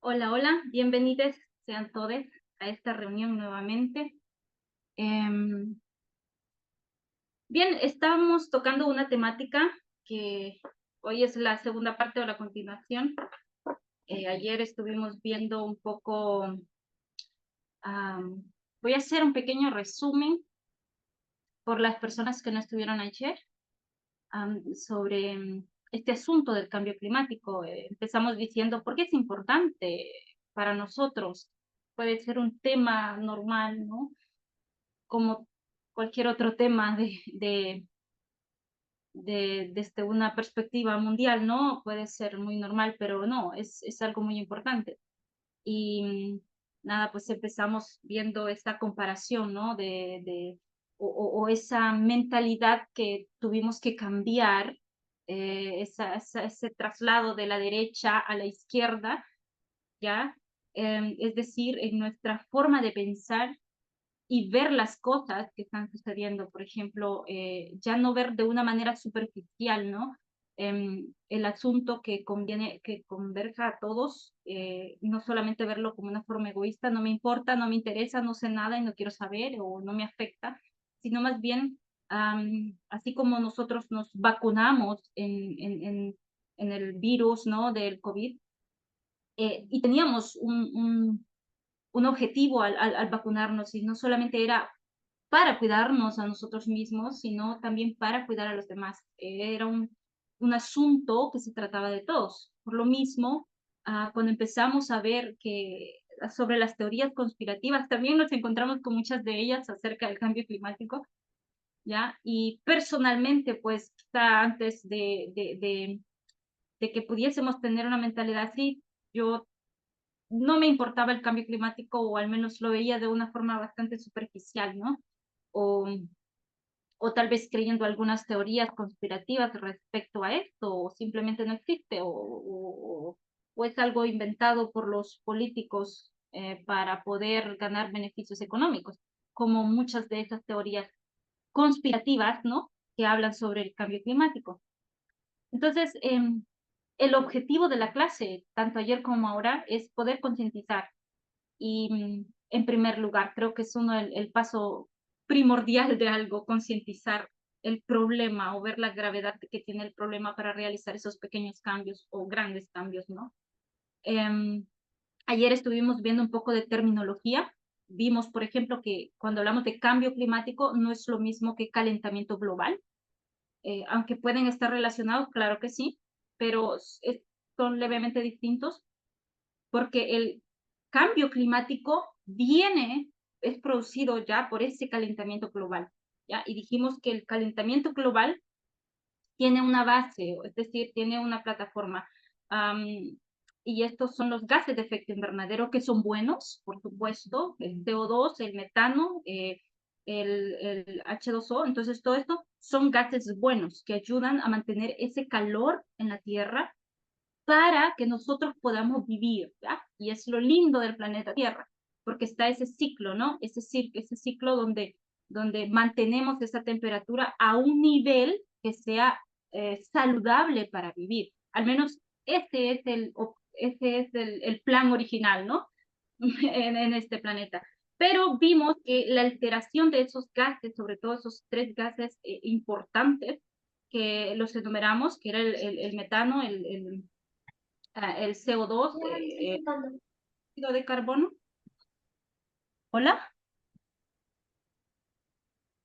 Hola, hola, bienvenidos sean todos a esta reunión nuevamente. Em, Bien, estábamos tocando una temática que hoy es la segunda parte o la continuación. Ayer estuvimos viendo un poco, voy a hacer un pequeño resumen por las personas que no estuvieron ayer, sobre este asunto del cambio climático. Empezamos diciendo por qué es importante para nosotros. Puede ser un tema normal, ¿no? Como cualquier otro tema desde una perspectiva mundial, ¿no? Puede ser muy normal, pero no, es algo muy importante. Y nada, pues empezamos viendo esta comparación, ¿no? O esa mentalidad que tuvimos que cambiar, ese traslado de la derecha a la izquierda, ¿ya? Es decir, en nuestra forma de pensar y ver las cosas que están sucediendo. Por ejemplo, ya no ver de una manera superficial, ¿no? El asunto que conviene, que converja a todos, no solamente verlo como una forma egoísta, no me importa, no me interesa, no sé nada y no quiero saber o no me afecta, sino más bien, así como nosotros nos vacunamos en el virus, ¿no? Del COVID, y teníamos un objetivo al vacunarnos y no solamente era para cuidarnos a nosotros mismos, sino también para cuidar a los demás. Era un asunto que se trataba de todos. Por lo mismo, cuando empezamos a ver que sobre las teorías conspirativas, también nos encontramos con muchas de ellas acerca del cambio climático, ¿ya? Y personalmente, pues, quizá antes de que pudiésemos tener una mentalidad así, yo no me importaba el cambio climático, o al menos lo veía de una forma bastante superficial, ¿no? O o tal vez creyendo algunas teorías conspirativas respecto a esto, o simplemente no existe, o es algo inventado por los políticos para poder ganar beneficios económicos, como muchas de esas teorías conspirativas, ¿no? Que hablan sobre el cambio climático. Entonces, el objetivo de la clase, tanto ayer como ahora, es poder concientizar y, en primer lugar, creo que es uno el paso primordial de algo, concientizar el problema o ver la gravedad que tiene el problema para realizar esos pequeños cambios o grandes cambios, ¿no? Em, Ayer estuvimos viendo un poco de terminología. Vimos, por ejemplo, que cuando hablamos de cambio climático no es lo mismo que calentamiento global, aunque pueden estar relacionados, claro que sí, pero son levemente distintos porque el cambio climático es producido ya por ese calentamiento global, ¿ya? Y dijimos que el calentamiento global tiene una base, es decir, tiene una plataforma. am, y estos son los gases de efecto invernadero que son buenos, por supuesto, el CO2, el metano, el H2O. Entonces, todo esto son gases buenos que ayudan a mantener ese calor en la Tierra para que nosotros podamos vivir, ¿ya? Y es lo lindo del planeta Tierra, porque está ese ciclo, ¿no? Ese ciclo donde mantenemos esa temperatura a un nivel que sea saludable para vivir. Al menos ese es el plan original, ¿no? En este planeta. Pero vimos que la alteración de esos gases, sobre todo esos tres gases importantes, que los enumeramos, que era el metano, el CO2, dióxido de carbono. Hola.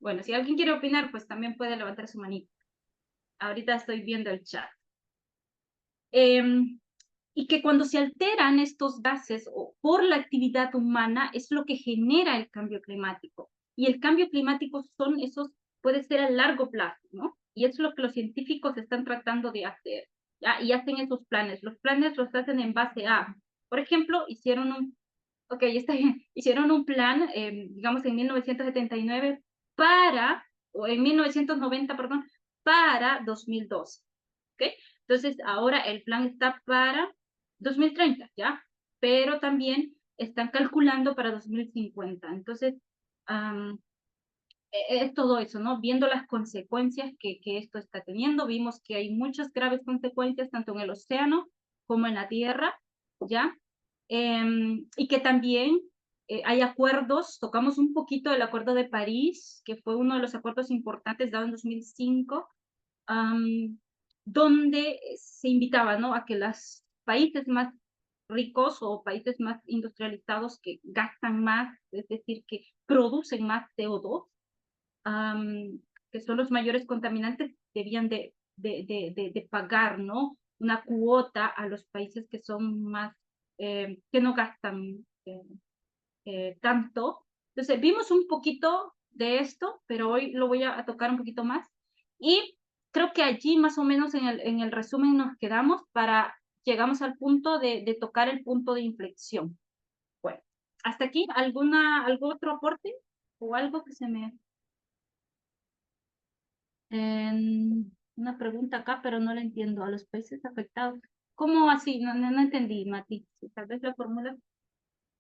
Bueno, si alguien quiere opinar, pues también puede levantar su manita. Ahorita estoy viendo el chat. Em, y que cuando se alteran estos gases o por la actividad humana es lo que genera el cambio climático. Y el cambio climático puede ser a largo plazo, ¿no? Y es lo que los científicos están tratando de hacer, ¿ya? Y hacen esos planes. Los planes los hacen en base a, por ejemplo, está bien, hicieron un plan, digamos, en 1979 o en 1990, perdón, para 2012, ¿ok? Entonces, ahora el plan está para 2030, ¿ya? Pero también están calculando para 2050. Entonces, um, es todo eso, ¿no? Viendo las consecuencias que esto está teniendo, vimos que hay muchas graves consecuencias tanto en el océano como en la tierra, ¿ya? y que también hay acuerdos, tocamos un poquito el Acuerdo de París, que fue uno de los acuerdos importantes dado en 2005, donde se invitaba, ¿no?, a que los países más ricos o países más industrializados que gastan más, es decir, que producen más CO2, que son los mayores contaminantes, debían de pagar, ¿no?, una cuota a los países que son más, que no gastan tanto. Entonces, vimos un poquito de esto, pero hoy lo voy a tocar un poquito más. Y creo que allí más o menos en el resumen nos quedamos llegamos al punto de tocar el punto de inflexión. Bueno, hasta aquí, ¿algún otro aporte o algo que se me... una pregunta acá, pero no la entiendo. A los países afectados. ¿Cómo así? No entendí, Mati. Tal vez la fórmula.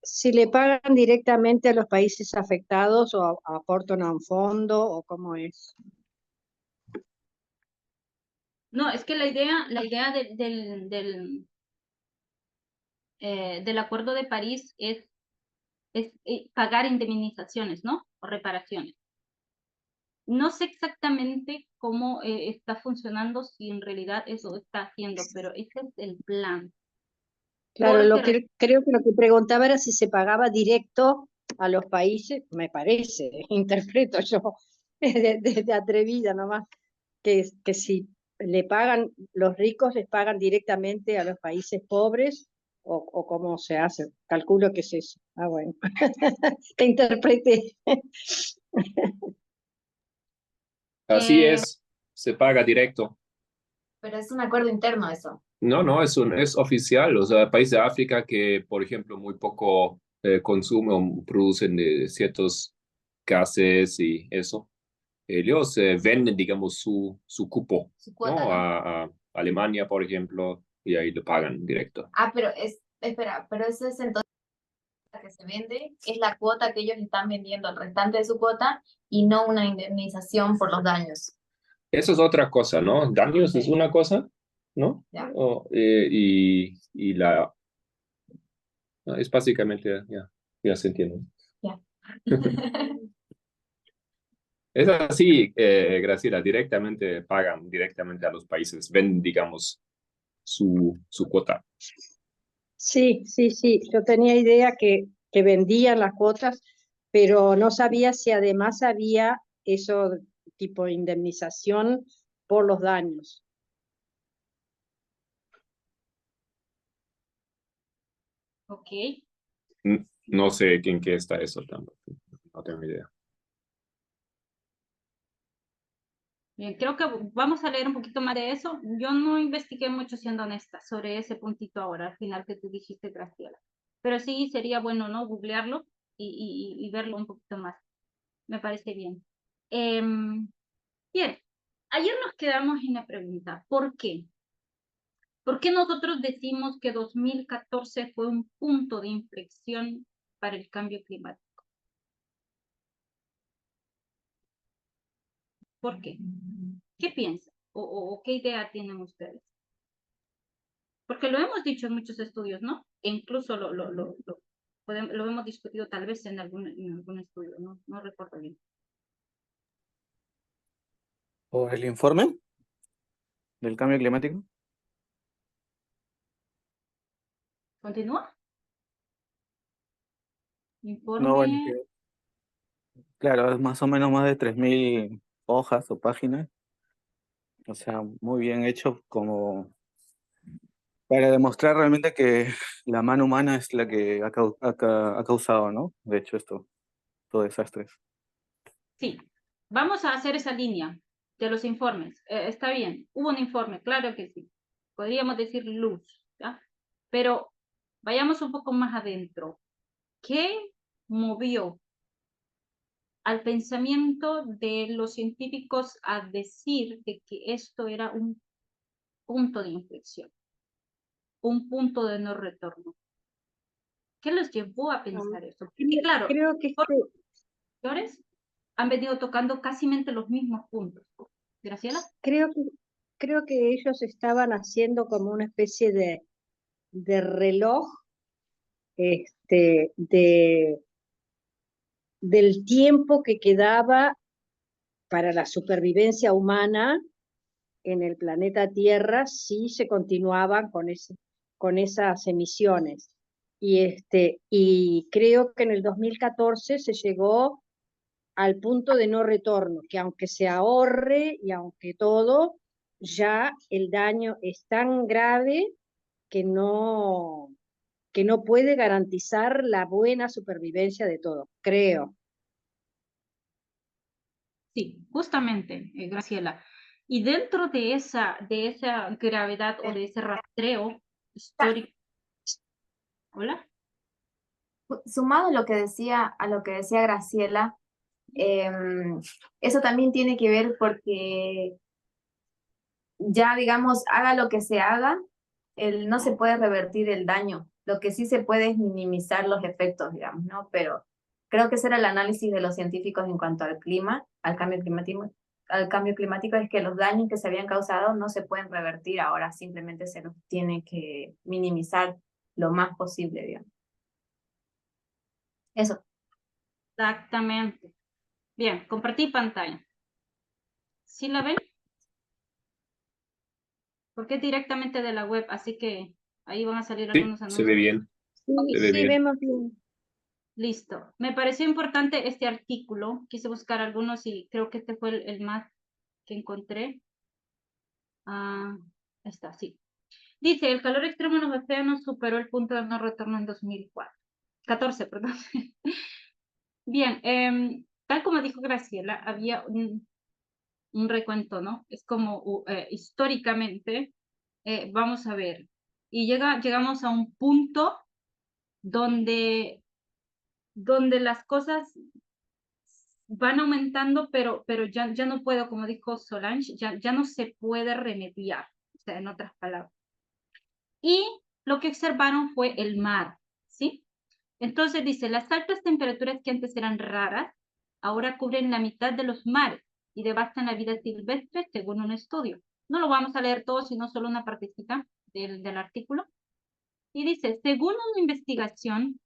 Si le pagan directamente a los países afectados o aportan a un fondo o cómo es. No, es que la idea del Acuerdo de París es pagar indemnizaciones, ¿no? O reparaciones. No sé exactamente cómo está funcionando, si en realidad eso está haciendo, pero ese es el plan. Claro, Porque creo que lo que preguntaba era si se pagaba directo a los países, me parece, interpreto yo, de atrevida nomás, que si le pagan, los ricos les pagan directamente a los países pobres, o cómo se hace, calculo que es eso. Ah, bueno, te interpreté. Así es, se paga directo. Pero es un acuerdo interno eso. No, es oficial. O sea, países de África que, por ejemplo, muy poco consumen o producen de ciertos gases y eso, ellos venden, digamos, su cupo, Su cuota, ¿no? ¿no? A Alemania, por ejemplo, y ahí lo pagan directo. Ah, pero espera, pero eso es entonces la que se vende, es la cuota que ellos están vendiendo al restante de su cuota y no una indemnización por los daños. Eso es otra cosa, ¿no? Daños es una cosa, ¿no? Ya. Y la... no, es básicamente, ya se entiende. Ya. Es así, Graciela, directamente pagan directamente a los países, ven, digamos, su cuota. Sí, sí, sí, yo tenía idea que vendían las cuotas, pero no sabía si además había eso tipo indemnización por los daños. Ok. No sé en qué está eso tampoco, no tengo idea. Bien, creo que vamos a leer un poquito más de eso. Yo no investigué mucho, siendo honesta, sobre ese puntito ahora, al final que tú dijiste, Graciela. Pero sí sería bueno, ¿no?, googlearlo y verlo un poquito más. Me parece bien. Bien, ayer nos quedamos en la pregunta, ¿por qué? ¿Por qué nosotros decimos que 2014 fue un punto de inflexión para el cambio climático? ¿Por qué? ¿Qué piensan? ¿O qué idea tienen ustedes? Porque lo hemos dicho en muchos estudios, ¿no? E incluso lo hemos discutido tal vez en algún estudio, ¿no? No recuerdo bien. ¿O el informe del cambio climático? ¿Continúa? No, bueno, Informe. claro, es más o menos más de 3.000 hojas o páginas. O sea, muy bien hecho como para demostrar realmente que la mano humana es la que ha causado, ¿no? De hecho, estos desastres. Sí, vamos a hacer esa línea de los informes. Está bien, hubo un informe, claro que sí. Podríamos decir luz, ¿ya? Pero vayamos un poco más adentro. ¿Qué movió al pensamiento de los científicos a decir de que esto era un punto de inflexión, un punto de no retorno? ¿Qué los llevó a pensar eso? Porque claro, Creo que los han venido tocando casi los mismos puntos. Graciela. creo que creo que ellos estaban haciendo como una especie de reloj del tiempo que quedaba para la supervivencia humana en el planeta Tierra si se continuaban con esas emisiones. Y creo que en el 2014 se llegó al punto de no retorno, que aunque se ahorre y aunque todo, ya el daño es tan grave que no puede garantizar la buena supervivencia de todos, creo. Sí, justamente, Graciela. Y dentro de esa gravedad o de ese rastreo histórico. ¿Hola? Sumado a lo que decía Graciela, eso también tiene que ver porque ya, digamos, haga lo que se haga, no se puede revertir el daño. Lo que sí se puede es minimizar los efectos, digamos, ¿no? Pero creo que ese era el análisis de los científicos en cuanto al clima, al cambio climático, es que los daños que se habían causado no se pueden revertir ahora, simplemente se los tiene que minimizar lo más posible, digamos. Eso. Exactamente. Bien, compartí pantalla. ¿Sí la ven? Porque es directamente de la web, así que ahí van a salir Sí, algunos se anuncios. ve bien, Sí, se ve sí, bien. vemos bien. Listo. Me pareció importante este artículo. Quise buscar algunos y creo que este fue el más que encontré. Está, sí. Dice, el calor extremo en los océanos superó el punto de no retorno en 2014, perdón. Bien, tal como dijo Graciela, había un recuento, ¿no? Es como históricamente, vamos a ver, y llegamos a un punto donde las cosas van aumentando, pero ya no puedo, como dijo Solange, ya no se puede remediar, o sea, en otras palabras. Y lo que observaron fue el mar, ¿sí? Entonces dice, las altas temperaturas que antes eran raras, ahora cubren la mitad de los mares y devastan la vida silvestre según un estudio. No lo vamos a leer todo, sino solo una partecita del artículo. Y dice, según una investigación,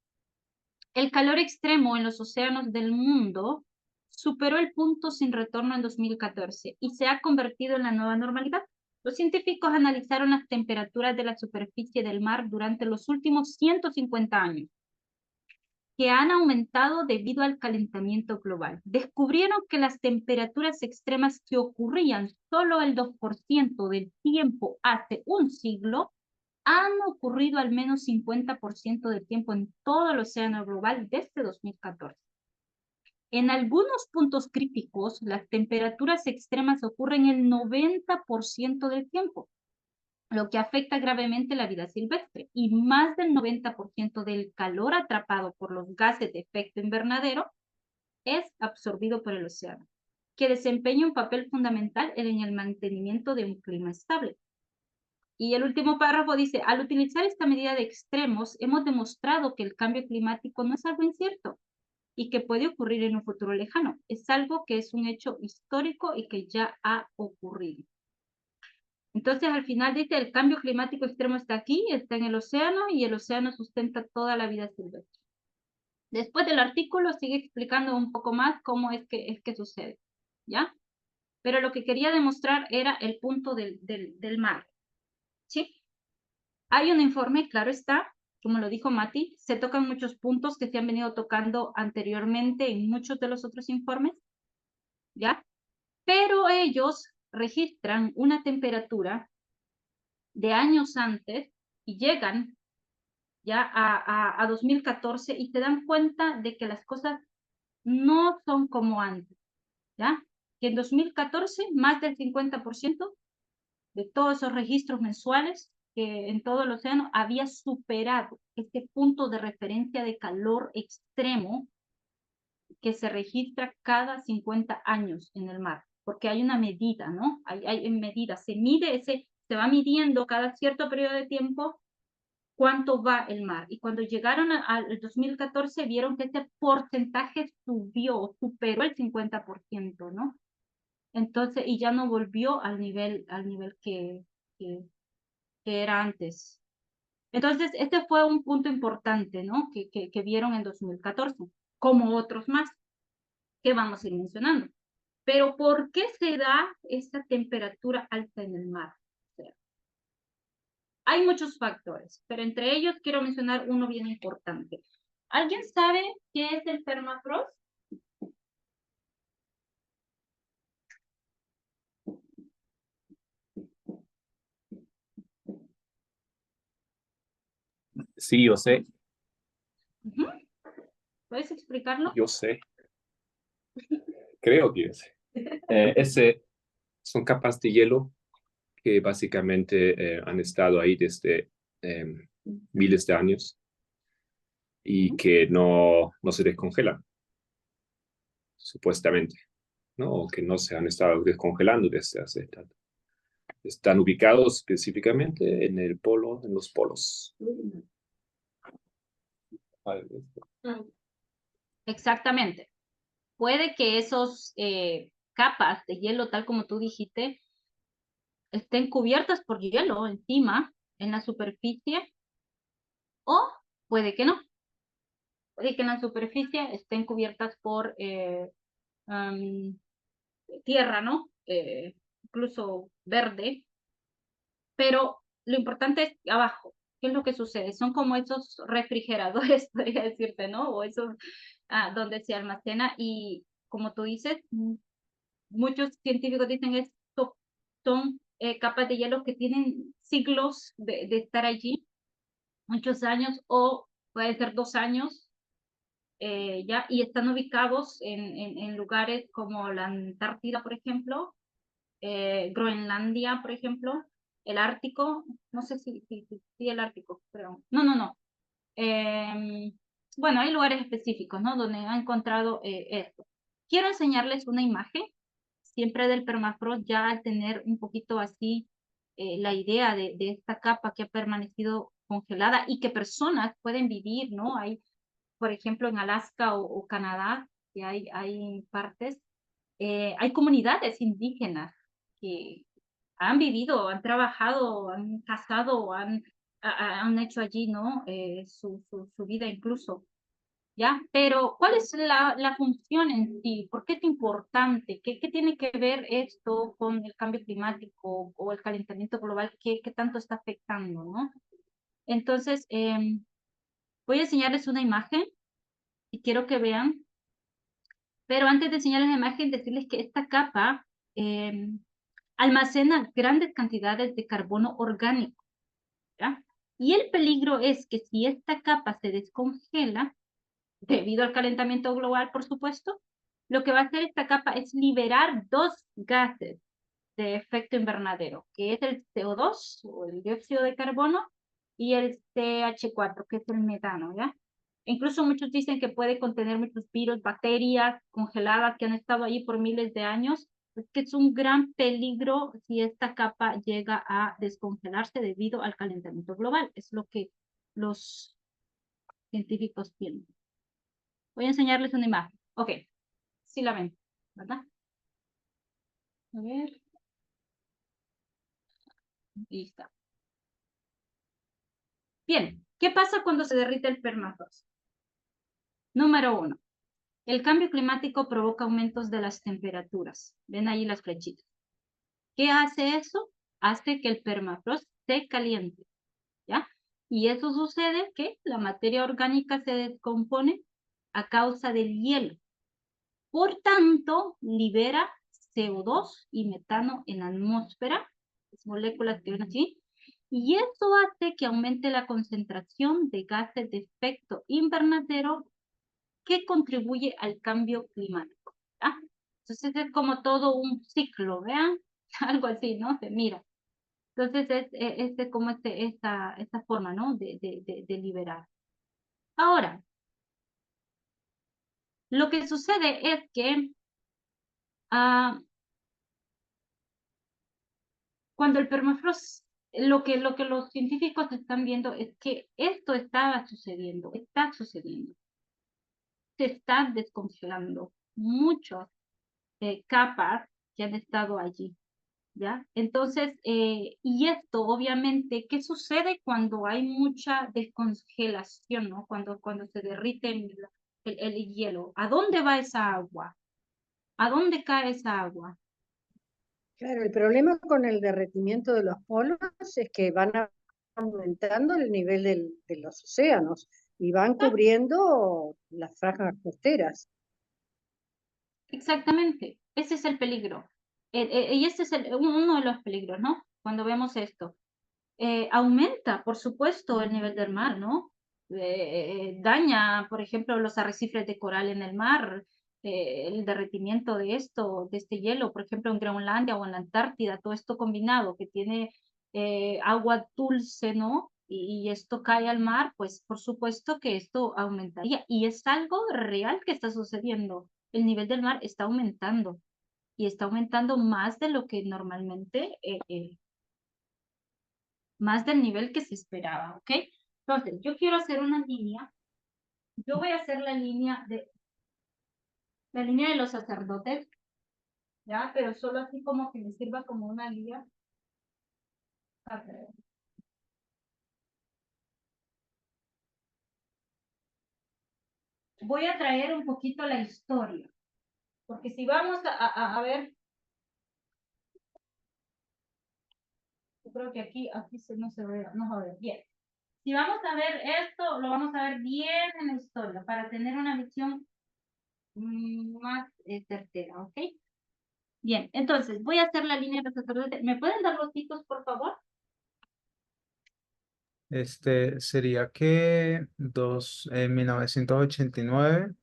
el calor extremo en los océanos del mundo superó el punto sin retorno en 2014 y se ha convertido en la nueva normalidad. Los científicos analizaron las temperaturas de la superficie del mar durante los últimos 150 años, que han aumentado debido al calentamiento global. Descubrieron que las temperaturas extremas que ocurrían solo el 2% del tiempo hace un siglo han ocurrido al menos 50% del tiempo en todo el océano global desde 2014. En algunos puntos críticos, las temperaturas extremas ocurren el 90% del tiempo, lo que afecta gravemente la vida silvestre, y más del 90% del calor atrapado por los gases de efecto invernadero es absorbido por el océano, que desempeña un papel fundamental en el mantenimiento de un clima estable. Y el último párrafo dice, al utilizar esta medida de extremos, hemos demostrado que el cambio climático no es algo incierto y que puede ocurrir en un futuro lejano. Es algo que es un hecho histórico y que ya ha ocurrido. Entonces, al final dice, el cambio climático extremo está aquí, está en el océano y el océano sustenta toda la vida silvestre. Después del artículo sigue explicando un poco más cómo es que sucede, ¿ya? Pero lo que quería demostrar era el punto del mar, ¿sí? Hay un informe, claro está, como lo dijo Mati, se tocan muchos puntos que se han venido tocando anteriormente en muchos de los otros informes, ¿ya? Pero ellos registran una temperatura de años antes y llegan ya a 2014 y se dan cuenta de que las cosas no son como antes, ¿ya? Que en 2014 más del 50% de todos esos registros mensuales que en todo el océano había superado este punto de referencia de calor extremo que se registra cada 50 años en el mar, porque hay una medida, ¿no? Hay medida, se mide se va midiendo cada cierto periodo de tiempo cuánto va el mar. Y cuando llegaron al 2014 vieron que este porcentaje subió, superó el 50%, ¿no? Entonces, y ya no volvió al nivel que era antes. Entonces, este fue un punto importante, ¿no? Que vieron en 2014, como otros más que vamos a ir mencionando. Pero ¿por qué se da esta temperatura alta en el mar? O sea, hay muchos factores, pero entre ellos quiero mencionar uno bien importante. ¿Alguien sabe qué es el permafrost? Sí, yo sé, Ujú. ¿Puedes explicarlo? yo sé. Creo que yo sé. Son capas de hielo que básicamente han estado ahí desde miles de años y que no se descongelan, supuestamente, ¿no? O que no se han estado descongelando desde hace tanto. Están ubicados específicamente en el polo, en los polos. Exactamente. Puede que esos capas de hielo, tal como tú dijiste, estén cubiertas por hielo encima, en la superficie, o puede que no. Puede que en la superficie estén cubiertas por tierra, ¿no? Incluso verde, pero lo importante es abajo. ¿Qué es lo que sucede? Son como esos refrigeradores, podría decirte, ¿no? O esos donde se almacena y, como tú dices, muchos científicos dicen esto son capas de hielo que tienen siglos de estar allí, muchos años, o puede ser 2 años, ya, y están ubicados en lugares como la Antártida, por ejemplo, Groenlandia, por ejemplo, el Ártico, no sé si el Ártico, pero no. Bueno, hay lugares específicos, ¿no? Donde han encontrado esto. Quiero enseñarles una imagen, siempre del permafrost, ya al tener un poquito así la idea de esta capa que ha permanecido congelada y que personas pueden vivir, ¿no? Hay, por ejemplo, en Alaska o Canadá, que hay partes, hay comunidades indígenas que han vivido, han trabajado, han cazado, han hecho allí, ¿no? Su vida incluso, ¿ya? Pero, ¿cuál es la función en sí? ¿Por qué es importante? ¿Qué tiene que ver esto con el cambio climático o el calentamiento global? ¿Qué tanto está afectando, no? Entonces, voy a enseñarles una imagen y quiero que vean, pero antes de enseñarles la imagen, decirles que esta capa almacena grandes cantidades de carbono orgánico, ¿ya? Y el peligro es que si esta capa se descongela, debido al calentamiento global, por supuesto, lo que va a hacer esta capa es liberar dos gases de efecto invernadero, que es el CO2 o el dióxido de carbono y el CH4, que es el metano, ¿ya? Incluso muchos dicen que puede contener muchos virus, bacterias congeladas que han estado ahí por miles de años. Es que es un gran peligro si esta capa llega a descongelarse debido al calentamiento global. Es lo que los científicos piensan. Voy a enseñarles una imagen. Ok, sí la ven, ¿verdad? A ver. Ahí está. Bien, ¿qué pasa cuando se derrite el permafrost? Número 1. El cambio climático provoca aumentos de las temperaturas. Ven ahí las flechitas. ¿Qué hace eso? Hace que el permafrost se caliente, ¿ya? Y eso sucede que la materia orgánica se descompone a causa del hielo. Por tanto, libera CO2 y metano en la atmósfera, las moléculas que ven así, y eso hace que aumente la concentración de gases de efecto invernadero que contribuye al cambio climático. ¿Ah? Entonces es como todo un ciclo, ¿vean? Algo así, ¿no? Se mira. Entonces es como esta forma, ¿no? De liberar. Ahora, lo que sucede es que cuando el permafrost, lo que los científicos están viendo es que esto estaba sucediendo, está sucediendo. Se están descongelando muchas capas que han estado allí. ¿ya? Entonces, y esto, obviamente, ¿qué sucede cuando hay mucha descongelación, ¿no? Cuando se derrite el hielo. ¿A dónde va esa agua? ¿A dónde cae esa agua? Claro, el problema con el derretimiento de los polos es que van aumentando el nivel de los océanos y van cubriendo las franjas costeras. Exactamente, ese es el peligro. Y ese es uno de los peligros, ¿no? Cuando vemos esto. Aumenta, por supuesto, el nivel del mar, ¿no? Daña, por ejemplo, los arrecifes de coral en el mar, el derretimiento de este hielo, por ejemplo, en Groenlandia o en la Antártida, todo esto combinado que tiene agua dulce, ¿no? Y esto cae al mar, pues por supuesto que esto aumentaría. Y es algo real que está sucediendo. El nivel del mar está aumentando y está aumentando más de lo que normalmente más del nivel que se esperaba, ¿ok? Entonces, yo quiero hacer una línea. Yo voy a hacer la línea de los sacerdotes, ¿ya? Pero solo así como que me sirva como una guía. A ver. Voy a traer un poquito la historia, porque si vamos a ver, yo creo que aquí no se ve, no se ve bien. Si vamos a ver esto, lo vamos a ver bien en la historia, para tener una visión más certera, ¿ok? Bien, entonces voy a hacer la línea de los sacerdotes. ¿Me pueden dar los títulos, por favor? Sería que 1989,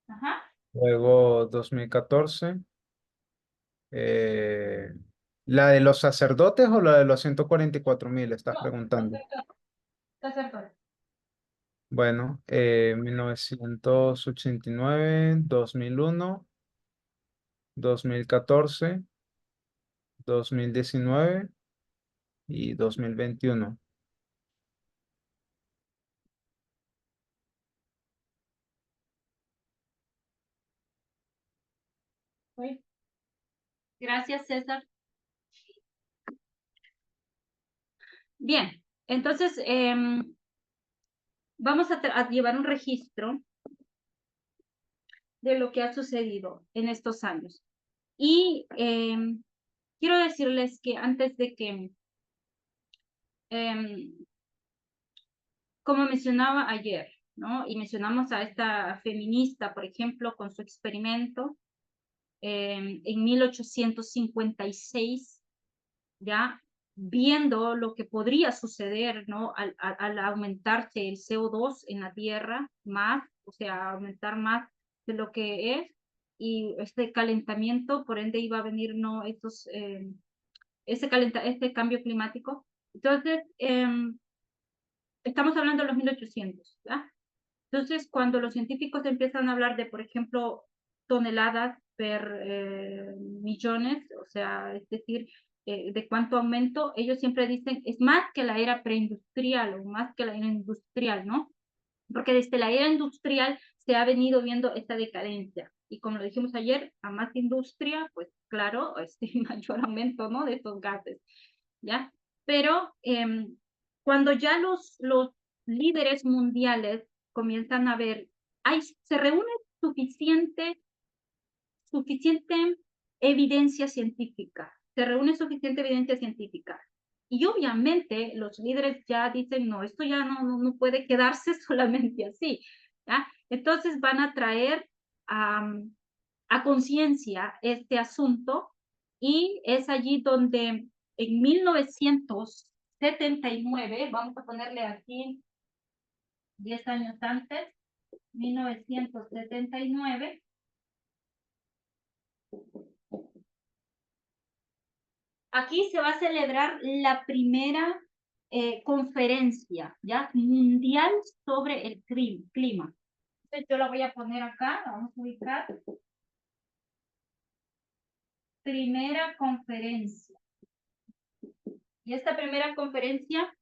Ajá. luego 2014. ¿La de los sacerdotes o la de los 144.000? Estás preguntando. Sacerdotes. Bueno, 1989, 2001, 2014, 2019 y 2021. Sí. Gracias, César. Bien, entonces vamos a llevar un registro de lo que ha sucedido en estos años. Y quiero decirles que antes de que, como mencionaba ayer, ¿no? Y mencionamos a esta feminista, por ejemplo, con su experimento en 1856, ya viendo lo que podría suceder, ¿no? Al aumentarse el CO2 en la Tierra más, o sea, aumentar más de lo que es, y este calentamiento, por ende iba a venir, ¿no? Este cambio climático. Entonces, estamos hablando de los 1800, ¿ya? Entonces, cuando los científicos empiezan a hablar de, por ejemplo, toneladas millones, o sea, es decir, de cuánto aumento, ellos siempre dicen, es más que la era preindustrial o más que la era industrial, ¿no? Porque desde la era industrial se ha venido viendo esta decadencia. Y como lo dijimos ayer, a más industria, pues claro, mayor aumento, ¿no? De estos gases, ¿ya? Pero cuando ya los líderes mundiales comienzan a ver, se reúne suficiente evidencia científica, se reúne suficiente evidencia científica. Y obviamente los líderes ya dicen, no, esto ya no puede quedarse solamente así, ¿ya? Entonces van a traer a conciencia este asunto y es allí donde en 1979, vamos a ponerle aquí 10 años antes, 1979, aquí se va a celebrar la primera conferencia ya mundial sobre el clima. Entonces yo la voy a poner acá, la vamos a ubicar. Primera conferencia. Y esta primera conferencia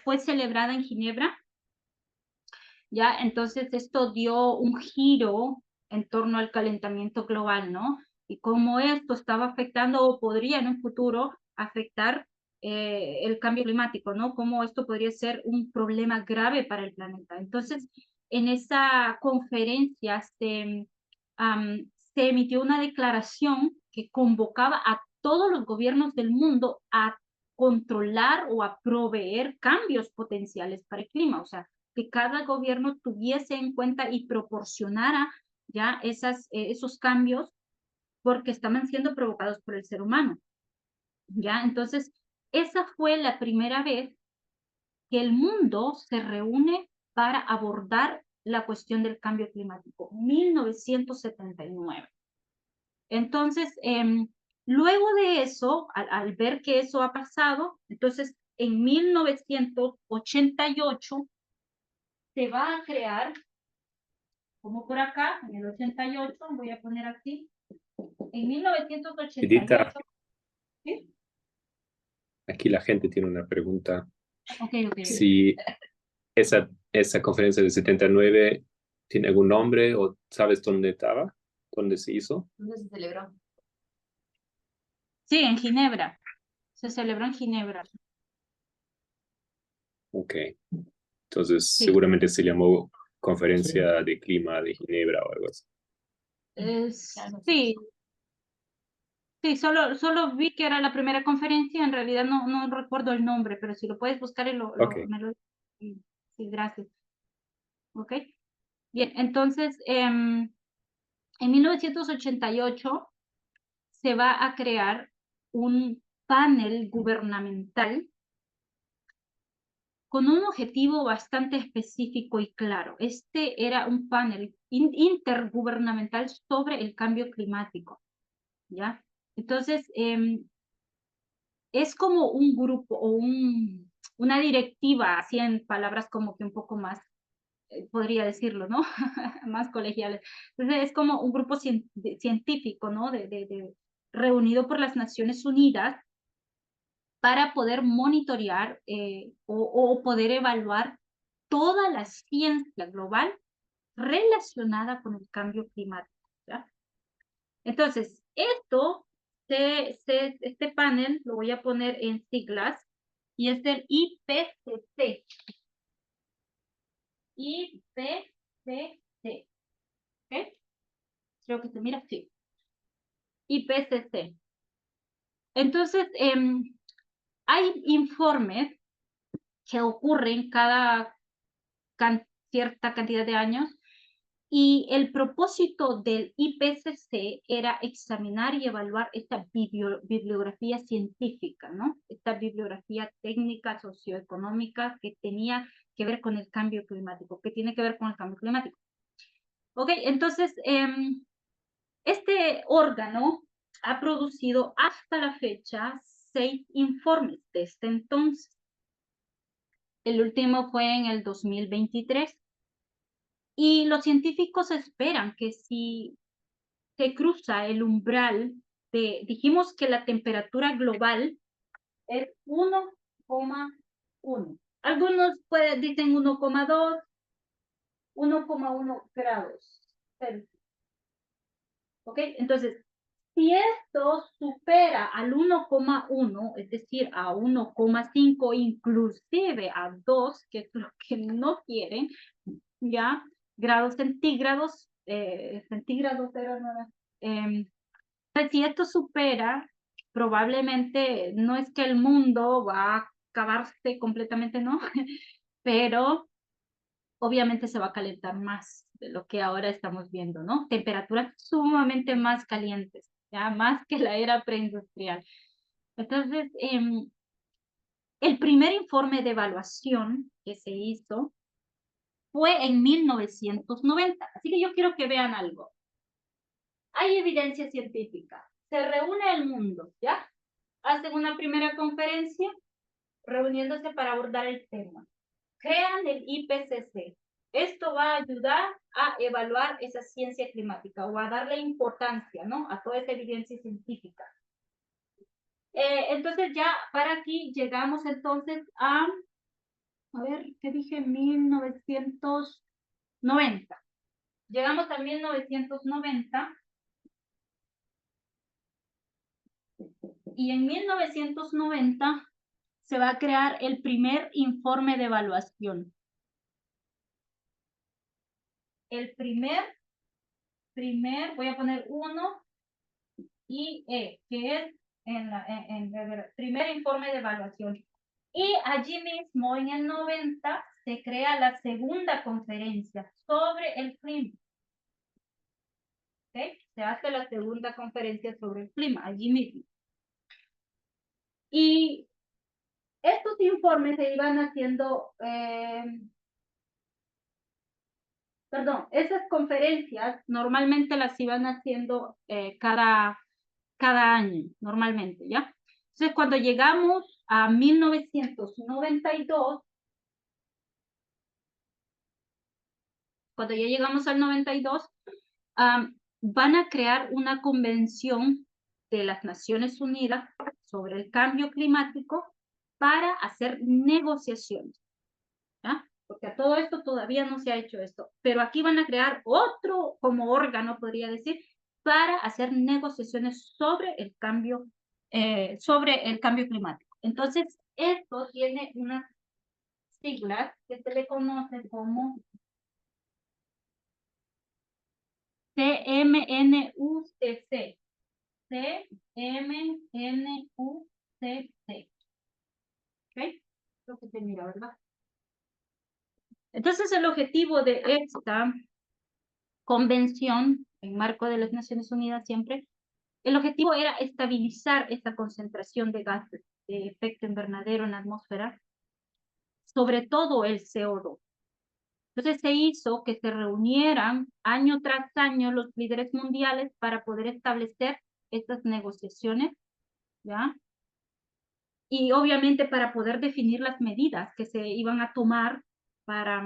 fue celebrada en Ginebra. Ya, entonces esto dio un giro en torno al calentamiento global, ¿no? y cómo esto estaba afectando o podría en un futuro afectar el cambio climático, ¿no? Cómo esto podría ser un problema grave para el planeta. Entonces, en esa conferencia se emitió una declaración que convocaba a todos los gobiernos del mundo a controlar o a proveer cambios potenciales para el clima, o sea, que cada gobierno tuviese en cuenta y proporcionara ya esos cambios porque estaban siendo provocados por el ser humano. ¿Ya? Entonces, esa fue la primera vez que el mundo se reúne para abordar la cuestión del cambio climático, 1979. Entonces, luego de eso, al ver que eso ha pasado, entonces en 1988 se va a crear, como por acá, en el 88, voy a poner aquí, en 1988, Edita, ¿sí? aquí la gente tiene una pregunta. Ok. Si esa conferencia del 79 tiene algún nombre o sabes dónde estaba, dónde se hizo. ¿Dónde se celebró? Sí, en Ginebra. Se celebró en Ginebra. Ok. Entonces, Sí. seguramente se llamó Conferencia de Clima de Ginebra o algo así. Sí, sí, solo vi que era la primera conferencia, en realidad no recuerdo el nombre, pero si lo puedes buscar y Ok. sí, gracias. Ok, bien, entonces en 1988 se va a crear un panel gubernamental con un objetivo bastante específico y claro. Este era un panel intergubernamental sobre el cambio climático, ¿ya? Entonces, es como un grupo o una directiva, así en palabras como que un poco más, podría decirlo, ¿no? Más colegiales. Entonces, es como un grupo científico, ¿no? Reunido por las Naciones Unidas para poder monitorear o poder evaluar toda la ciencia global relacionada con el cambio climático, ¿ya? Entonces, este panel lo voy a poner en siglas y es del IPCC. IPCC. ¿Ok? Creo que se mira así. IPCC. Entonces, hay informes que ocurren cada cierta cantidad de años y el propósito del IPCC era examinar y evaluar esta bibliografía científica, ¿no? Esta bibliografía técnica, socioeconómica que tenía que ver con el cambio climático, que tiene que ver con el cambio climático. Ok, entonces, este órgano ha producido hasta la fecha 6 informes desde entonces. El último fue en el 2023. Y los científicos esperan que si se cruza el umbral dijimos que la temperatura global es 1,1. Algunos dicen 1,2, 1,1 grados Celsius. ¿Ok? Entonces, si esto supera al 1,1, es decir, a 1,5, inclusive a 2, que es lo que no quieren, ya, grados centígrados, si esto supera, probablemente no es que el mundo va a acabarse completamente, ¿no? Pero obviamente se va a calentar más de lo que ahora estamos viendo, ¿no? Temperaturas sumamente más calientes, ya más que la era preindustrial. Entonces, el primer informe de evaluación que se hizo fue en 1990. Así que yo quiero que vean algo. Hay evidencia científica. Se reúne el mundo, ¿ya? Hacen una primera conferencia reuniéndose para abordar el tema. Crean el IPCC. Esto va a ayudar a evaluar esa ciencia climática o a darle importancia, ¿no? A toda esa evidencia científica. Entonces ya para aquí llegamos entonces a ver, ¿qué dije? 1990. Llegamos a 1990 Y en 1990 se va a crear el primer informe de evaluación. El primer, voy a poner 1 y E, que es el primer informe de evaluación. Y allí mismo, en el 90, se crea la segunda conferencia sobre el clima. ¿Okay? Se hace la segunda conferencia sobre el clima, allí mismo. Y estos informes se iban haciendo, esas conferencias normalmente las iban haciendo cada año, normalmente, ¿ya? Entonces, cuando llegamos a 1992, cuando ya llegamos al 92, van a crear una convención de las Naciones Unidas sobre el cambio climático para hacer negociaciones, ¿ya? Porque a todo esto todavía no se ha hecho esto, pero aquí van a crear otro como órgano, podría decir, para hacer negociaciones sobre el cambio climático. Entonces, esto tiene unas siglas que se le conoce como CMNUCC. CMNUCC. ¿Ok? Lo que se mira, ¿verdad? Entonces, el objetivo de esta convención, en marco de las Naciones Unidas siempre, el objetivo era estabilizar esta concentración de gases de efecto invernadero en la atmósfera, sobre todo el CO2. Entonces se hizo que se reunieran año tras año los líderes mundiales para poder establecer estas negociaciones, ¿ya? Y obviamente para poder definir las medidas que se iban a tomar para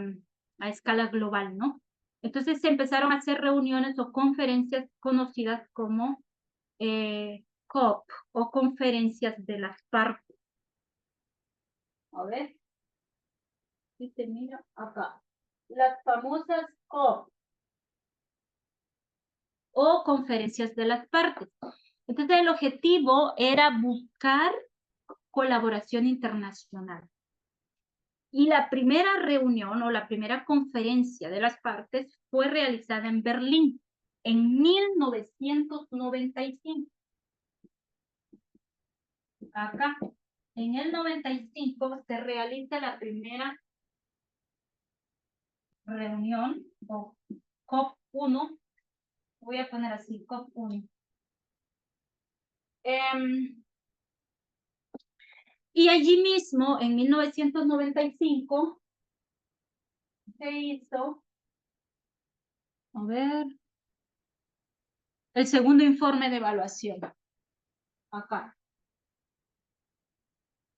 a escala global, ¿no? Entonces se empezaron a hacer reuniones o conferencias conocidas como COP o conferencias de las partes. A ver, si te miro acá. Las famosas COP o conferencias de las partes. Entonces el objetivo era buscar colaboración internacional. Y la primera reunión o la primera conferencia de las partes fue realizada en Berlín en 1995. Acá, en el 95 se realiza la primera reunión o COP1. Voy a poner así, COP1. Y allí mismo, en 1995, se hizo, a ver, el segundo informe de evaluación. Acá.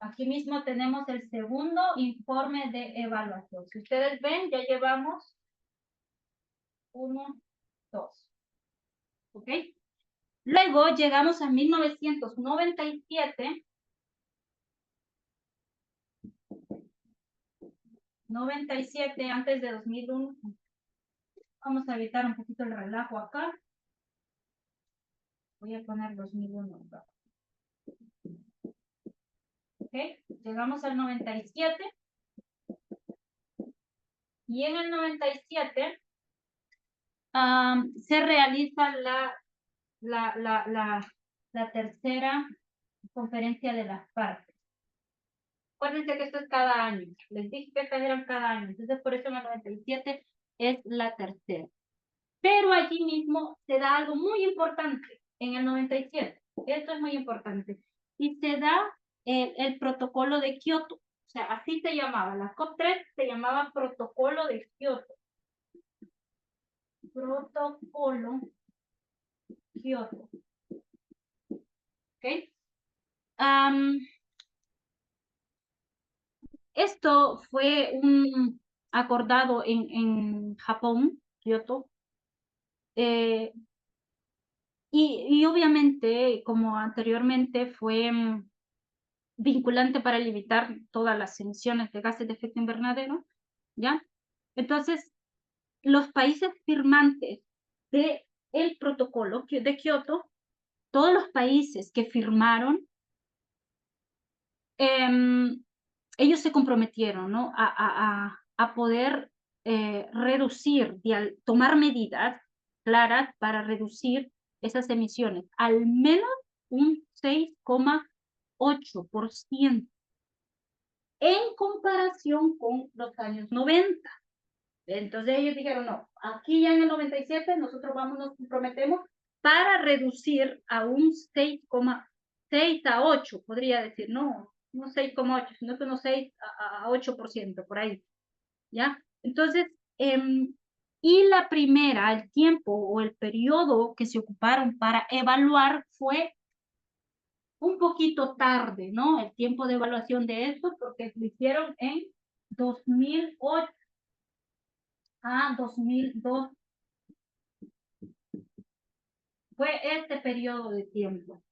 Aquí mismo tenemos el segundo informe de evaluación. Si ustedes ven, ya llevamos 1, 2. ¿Ok? Luego llegamos a 1997. 97 antes de 2001. Vamos a evitar un poquito el relajo acá. Voy a poner 2001. ¿Ok? Llegamos al 97. Y en el 97 se realiza la tercera conferencia de las partes. Acuérdense que esto es cada año. Les dije que estas eran cada año. Entonces, por eso en el 97 es la tercera. Pero allí mismo se da algo muy importante en el 97. Esto es muy importante. Y se da el protocolo de Kioto. O sea, así se llamaba. La COP3 se llamaba protocolo de Kioto. Protocolo Kioto. ¿Ok? Esto fue acordado en Japón, Kioto. Y obviamente, como anteriormente, fue vinculante para limitar todas las emisiones de gases de efecto invernadero, ¿ya? Entonces, los países firmantes del protocolo de Kioto todos los países que firmaron, ellos se comprometieron, ¿no? a poder reducir, tomar medidas claras para reducir esas emisiones, al menos un 6,8% en comparación con los años 90. Entonces ellos dijeron, no, aquí ya en el 97 nosotros nos comprometemos para reducir a un 6,6 a 8, podría decir, no 6,8, sino que unos 6 a 8%, por ahí, ¿ya? Entonces, y la primera, el tiempo o el periodo que se ocuparon para evaluar fue un poquito tarde, ¿no? El tiempo de evaluación de esto, porque lo hicieron en 2008 a 2002. Fue este periodo de tiempo.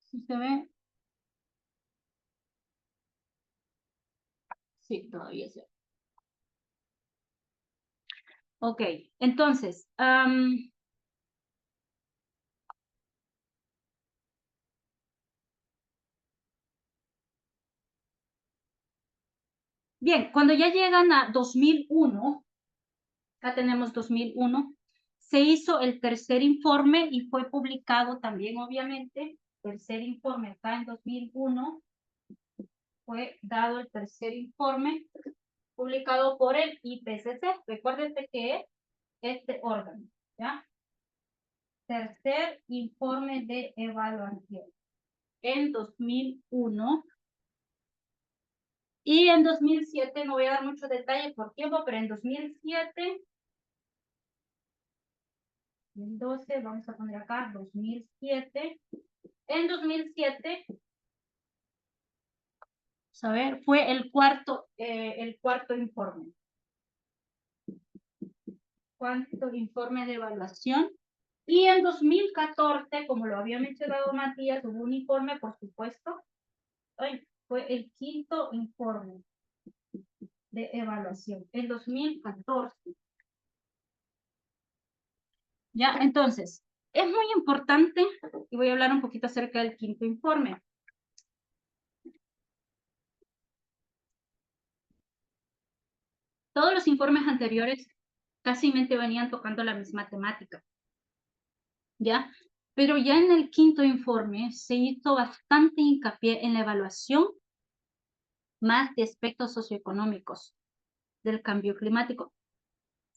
¿Sí se ve? Sí, todavía se ve. Ok, entonces, bien, cuando ya llegan a 2001, acá tenemos 2001, se hizo el tercer informe y fue publicado también, obviamente, tercer informe acá en 2001, fue dado el tercer informe publicado por el IPCC. Recuérdense que es este órgano, ¿ya? Tercer informe de evaluación en 2001. Y en 2007, no voy a dar mucho detalle por tiempo, pero en 2007, 2012, vamos a poner acá, 2007. En 2007, a ver, fue el cuarto informe. Cuarto informe de evaluación. Y en 2014, como lo había mencionado Matías, hubo un informe, por supuesto. Fue el quinto informe de evaluación, en 2014. Ya, entonces, es muy importante, y voy a hablar un poquito acerca del quinto informe. Todos los informes anteriores casi venían tocando la misma temática, ¿ya? Pero ya en el quinto informe se hizo bastante hincapié en la evaluación más de aspectos socioeconómicos del cambio climático.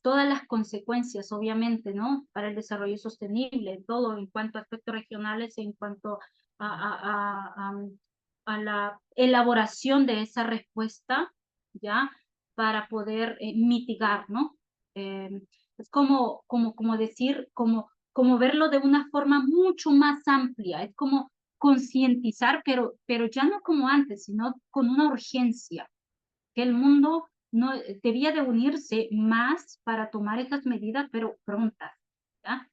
Todas las consecuencias, obviamente, ¿no? Para el desarrollo sostenible, todo en cuanto a aspectos regionales, en cuanto a la elaboración de esa respuesta, ¿ya? Para poder mitigar, ¿no? Es como decir, como verlo de una forma mucho más amplia, es como concientizar, pero ya no como antes, sino con una urgencia, que el mundo no debía de unirse más para tomar esas medidas, pero prontas, ¿ya?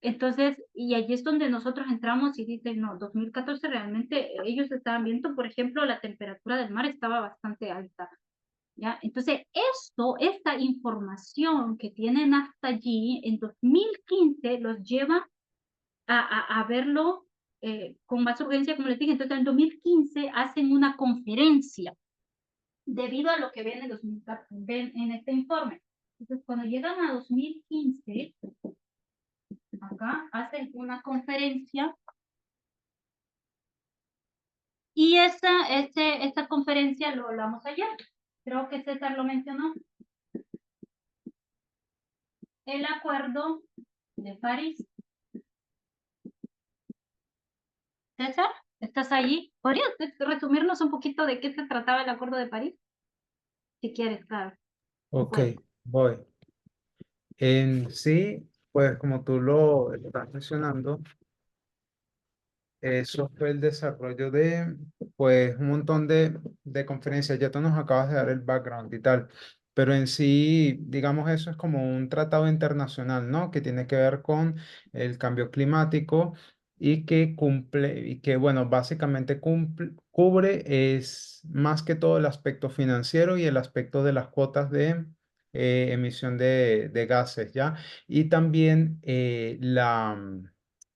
Entonces, y allí es donde nosotros entramos y dicen, no, 2014 realmente ellos estaban viendo, por ejemplo, la temperatura del mar estaba bastante alta, ¿ya? Entonces, esta información que tienen hasta allí, en 2015 los lleva a verlo con más urgencia, como les dije. Entonces, en 2015 hacen una conferencia debido a lo que ven en este informe. Entonces, cuando llegan a 2015, acá hacen una conferencia y esta conferencia lo hablamos ayer. Creo que César lo mencionó. El Acuerdo de París. César, ¿estás allí? ¿Podrías resumirnos un poquito de qué se trataba el Acuerdo de París? Si quieres, claro. Ok, Bueno. voy. En sí, pues como tú lo estás mencionando, eso fue el desarrollo de, pues, un montón de conferencias. Ya tú nos acabas de dar el background y tal, pero en sí, digamos, eso es como un tratado internacional, ¿no? Que tiene que ver con el cambio climático y que cumple, y que, bueno, básicamente cubre es más que todo el aspecto financiero y el aspecto de las cuotas de emisión de gases, ¿ya? Y también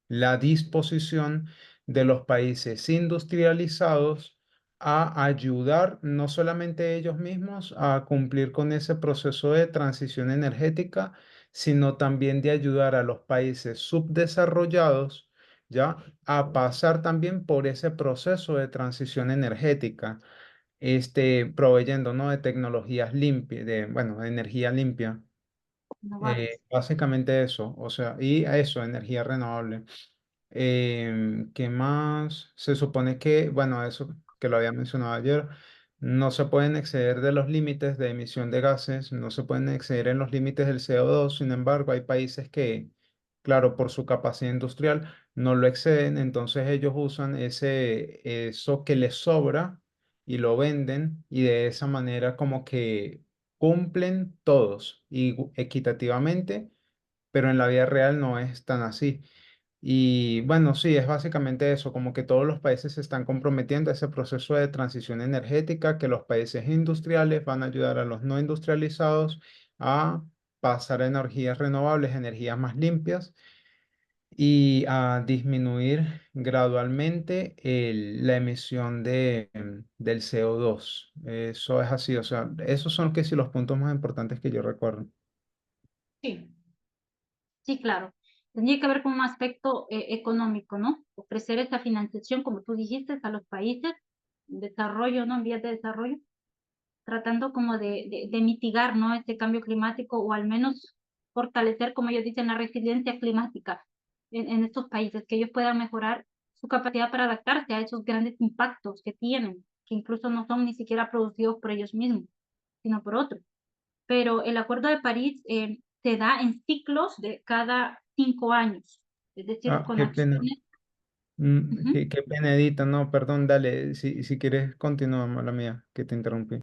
la disposición de los países industrializados a ayudar no solamente ellos mismos a cumplir con ese proceso de transición energética, sino también de ayudar a los países subdesarrollados, ¿ya? A pasar también por ese proceso de transición energética, proveyendo, ¿no? De tecnologías limpias, bueno, de energía limpia. renovables. Básicamente eso, o sea, y eso, energía renovable. ¿Qué más? Se supone que, bueno, eso que lo había mencionado ayer, no se pueden exceder de los límites de emisión de gases, no se pueden exceder en los límites del CO2. Sin embargo, hay países que, claro, por su capacidad industrial, no lo exceden, entonces ellos usan eso que les sobra y lo venden y de esa manera como que cumplen todos y equitativamente, pero en la vida real no es tan así. Y bueno, sí, es básicamente eso, como que todos los países se están comprometiendo a ese proceso de transición energética, que los países industriales van a ayudar a los no industrializados a pasar a energías renovables, energías más limpias y a disminuir gradualmente la emisión del CO2. Eso es así, o sea, esos son que sí los puntos más importantes que yo recuerdo. Sí, sí, claro. Tendría que ver con un aspecto económico, ¿no? Ofrecer esta financiación, como tú dijiste, a los países en desarrollo, ¿no? En vías de desarrollo, tratando como de mitigar, ¿no? Este cambio climático o al menos fortalecer, como ellos dicen, la resiliencia climática en estos países, que ellos puedan mejorar su capacidad para adaptarse a esos grandes impactos que tienen, que incluso no son ni siquiera producidos por ellos mismos, sino por otros. Pero el Acuerdo de París se da en ciclos de cada 5 años, es decir, Ah, con qué pena. acciones. Ujú. Qué pena, Edita, no, perdón, dale, si quieres continúa, mala mía, que te interrumpí.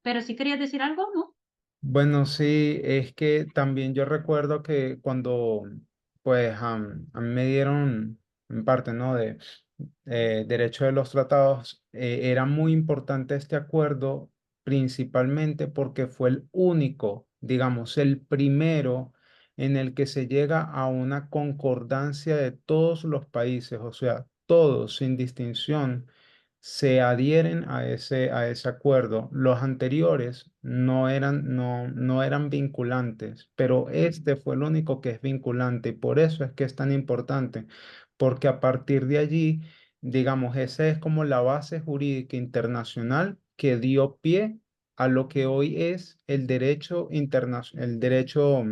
Pero si querías decir algo, ¿no? Bueno, sí, es que también yo recuerdo que cuando, pues, a mí me dieron, en parte, ¿no? De derecho de los tratados, era muy importante este acuerdo, principalmente porque fue el único, digamos, el primero en el que se llega a una concordancia de todos los países, o sea, todos, sin distinción se adhieren a ese acuerdo. Los anteriores no eran vinculantes, pero este fue el único que es vinculante y por eso es que es tan importante, porque a partir de allí, digamos, esa es como la base jurídica internacional que dio pie a lo que hoy es el derecho internacional, el derecho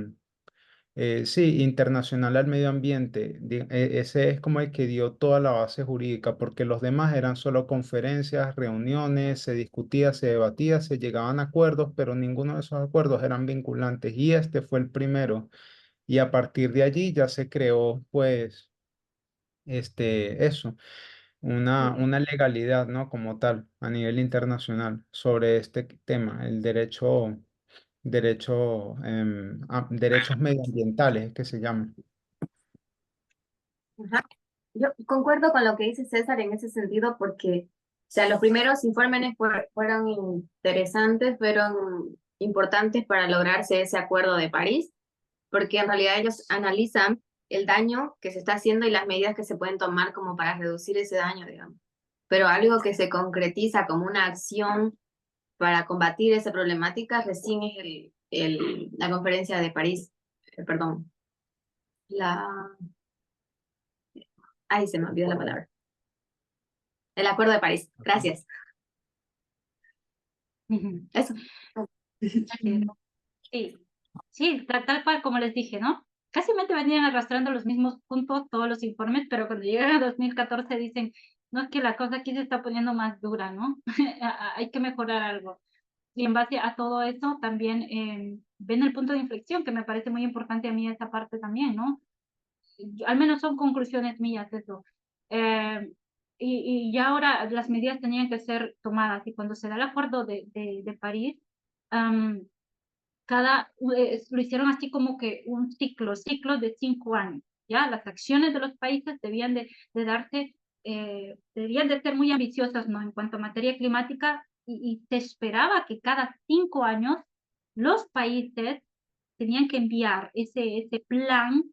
sí, internacional al medio ambiente. Ese es como el que dio toda la base jurídica, porque los demás eran solo conferencias, reuniones, se discutía, se debatía, se llegaban a acuerdos, pero ninguno de esos acuerdos eran vinculantes. Y este fue el primero. Y a partir de allí ya se creó, pues, eso, una legalidad, ¿no? Como tal, a nivel internacional sobre este tema, el derechos medioambientales, que se llaman. Ajá. Yo concuerdo con lo que dice César en ese sentido porque, o sea, los primeros informes fueron interesantes, fueron importantes para lograrse ese acuerdo de París, porque en realidad ellos analizan el daño que se está haciendo y las medidas que se pueden tomar como para reducir ese daño, digamos. Pero algo que se concretiza como una acción para combatir esa problemática recién es la conferencia de París, perdón, la... Ay, se me olvidó la palabra. El Acuerdo de París. Gracias. Ujú. Eso. Así es. Sí, sí, tal cual como les dije, ¿no? Casi me venían arrastrando los mismos puntos todos los informes, pero cuando llegan a 2014 dicen, no, es que la cosa aquí se está poniendo más dura, ¿no? Hay que mejorar algo. Y en base a todo eso también ven el punto de inflexión, que me parece muy importante a mí esa parte también, ¿no? Al menos son conclusiones mías eso. Eh, y ya ahora las medidas tenían que ser tomadas y cuando se da el acuerdo de París, am, lo hicieron así como que un ciclo de 5 años, ¿ya? Las acciones de los países de darse, debían de ser muy ambiciosas, ¿no? En cuanto a materia climática y se esperaba que cada 5 años los países tenían que enviar ese plan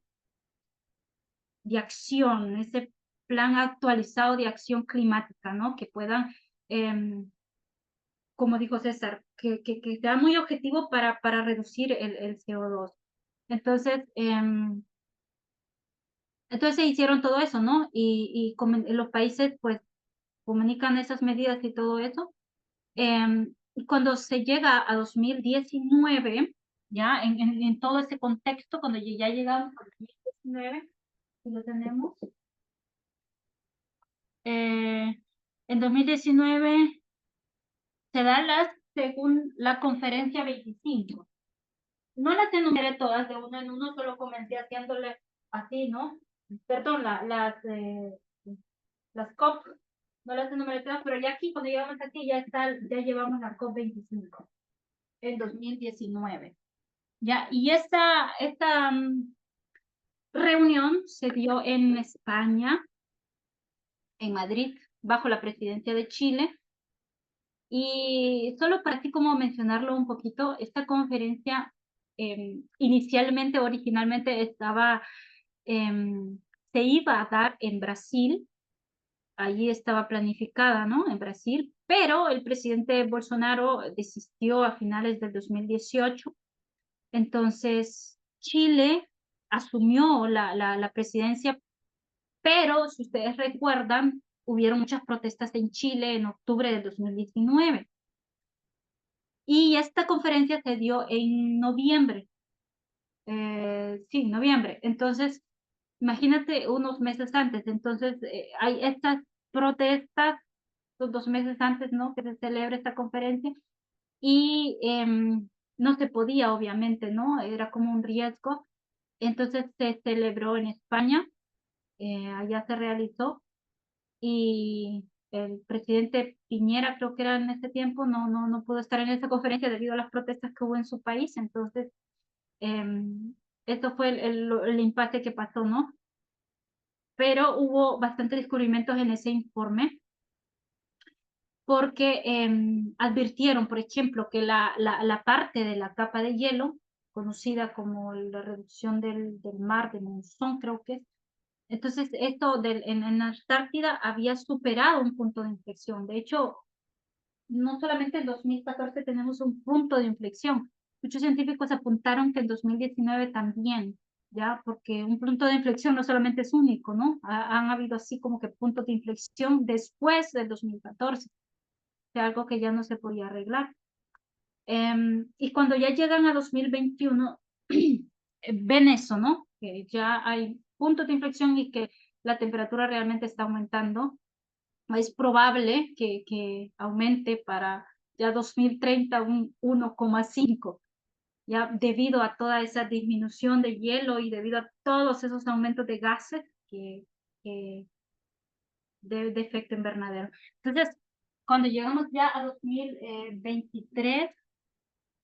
de acción, ese plan actualizado de acción climática, ¿no? Que puedan, como dijo César, que sea muy objetivo para reducir el CO2. Entonces, entonces se hicieron todo eso, ¿no? Y los países, pues, comunican esas medidas y todo eso. Y cuando se llega a 2019, ya en todo ese contexto, cuando ya llegamos a 2019, y lo tenemos, en 2019 se da según la conferencia 25. No las enumeré todas de uno en uno, solo comencé haciéndole así, ¿no? Perdón, las COP, no las enumeré todas, pero ya aquí cuando llegamos aquí ya llevamos la COP 25 en 2019. Ya, y esta reunión se dio en España, en Madrid, bajo la presidencia de Chile. Y solo para así como mencionarlo un poquito, esta conferencia inicialmente, originalmente se iba a dar en Brasil, allí estaba planificada, ¿no? En Brasil, pero el presidente Bolsonaro desistió a finales del 2018, entonces Chile asumió la presidencia, pero si ustedes recuerdan, hubieron muchas protestas en Chile en octubre del 2019. Y esta conferencia se dio en noviembre. Sí, noviembre. Entonces, imagínate unos meses antes. Entonces, hay estas protestas, los 2 meses antes, ¿no? Que se celebra esta conferencia. Y no se podía, obviamente, ¿no? Era como un riesgo. Entonces, se celebró en España. Allá se realizó. Y el presidente Piñera, creo que era en ese tiempo, no pudo estar en esa conferencia debido a las protestas que hubo en su país. Entonces, esto fue el impasse que pasó, ¿no? Pero hubo bastantes descubrimientos en ese informe porque advirtieron, por ejemplo, que la parte de la capa de hielo, conocida como la reducción del mar de monzón, creo que es. Entonces, esto en Antártida había superado un punto de inflexión. De hecho, no solamente en 2014 tenemos un punto de inflexión. Muchos científicos apuntaron que en 2019 también, ¿ya? Porque un punto de inflexión no solamente es único, ¿no? Han habido así como que puntos de inflexión después del 2014, de algo que ya no se podía arreglar. Y cuando ya llegan a 2021, ven eso, ¿no? Que ya hay puntos de inflexión y que la temperatura realmente está aumentando. Es probable que aumente para ya 2030 un 1,5, ya debido a toda esa disminución de hielo y debido a todos esos aumentos de gases que de efecto invernadero. Entonces, cuando llegamos ya a 2023,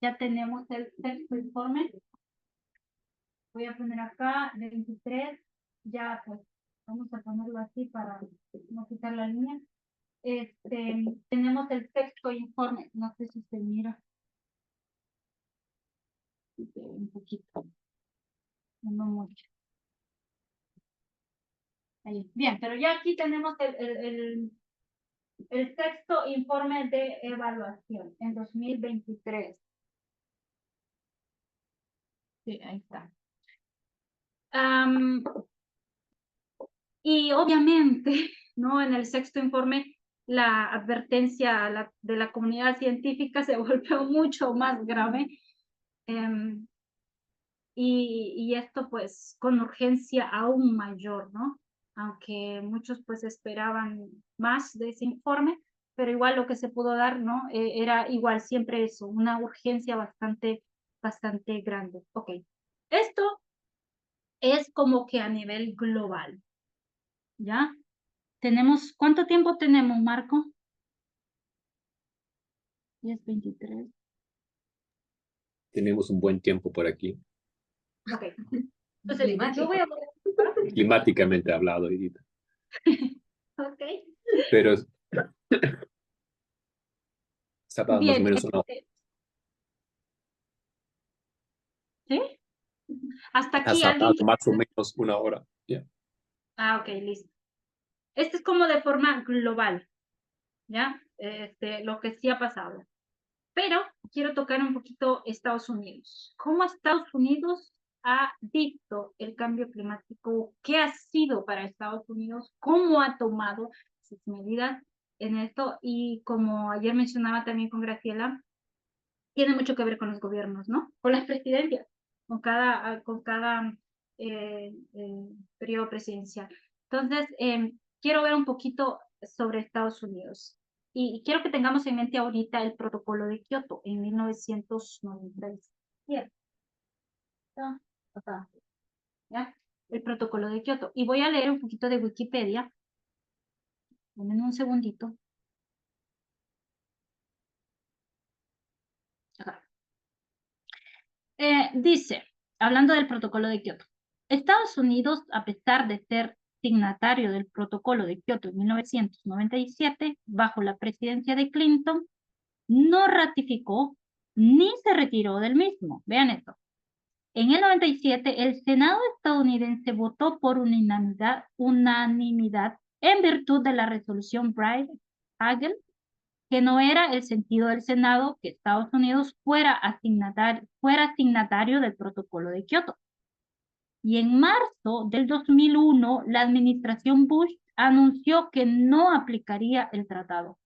ya tenemos el sexto informe. Voy a poner acá, de 23, ya pues vamos a ponerlo así para no quitar la línea. Tenemos el sexto informe, no sé si se mira. Un poquito, no mucho. Ahí. Bien, pero ya aquí tenemos el sexto informe de evaluación en 2023. Sí, ahí está. Y obviamente, ¿no? En el sexto informe, la advertencia de la comunidad científica se volvió mucho más grave. Y esto pues con urgencia aún mayor, ¿no? Aunque muchos pues esperaban más de ese informe, pero igual lo que se pudo dar, ¿no? Era igual siempre eso, una urgencia bastante grande. Ok, esto es como que a nivel global, ¿ya? ¿Cuánto tiempo tenemos, Marco? 10:23. Tenemos un buen tiempo por aquí, Ok, entonces yo voy a... climáticamente hablado, Edith. Ok. Pero está más o Bien, menos una hora. ¿sí? Hasta Has aquí hablado alguien... más o menos una hora. Yeah. Ah, ok, listo. Este es como de forma global, ¿ya? Lo que sí ha pasado. Pero quiero tocar un poquito Estados Unidos. ¿Cómo Estados Unidos ha visto el cambio climático? ¿Qué ha sido para Estados Unidos? ¿Cómo ha tomado sus medidas en esto? Y como ayer mencionaba también con Graciela, tiene mucho que ver con los gobiernos, ¿no? Con las presidencias, con cada periodo presidencial. Entonces, quiero ver un poquito sobre Estados Unidos. Y quiero que tengamos en mente ahorita el protocolo de Kioto en 1997. Acá, ¿ya? El protocolo de Kioto. Y voy a leer un poquito de Wikipedia. Denme un segundito. Acá. Dice, hablando del protocolo de Kioto, Estados Unidos, a pesar de ser signatario del protocolo de Kioto en 1997, bajo la presidencia de Clinton, no ratificó ni se retiró del mismo. Vean esto. En el 97, el Senado estadounidense votó por unanimidad en virtud de la resolución Bright-Hagel, que no era el sentido del Senado que Estados Unidos fuera signatario del protocolo de Kioto. Y en marzo del 2001, la administración Bush anunció que no aplicaría el tratado,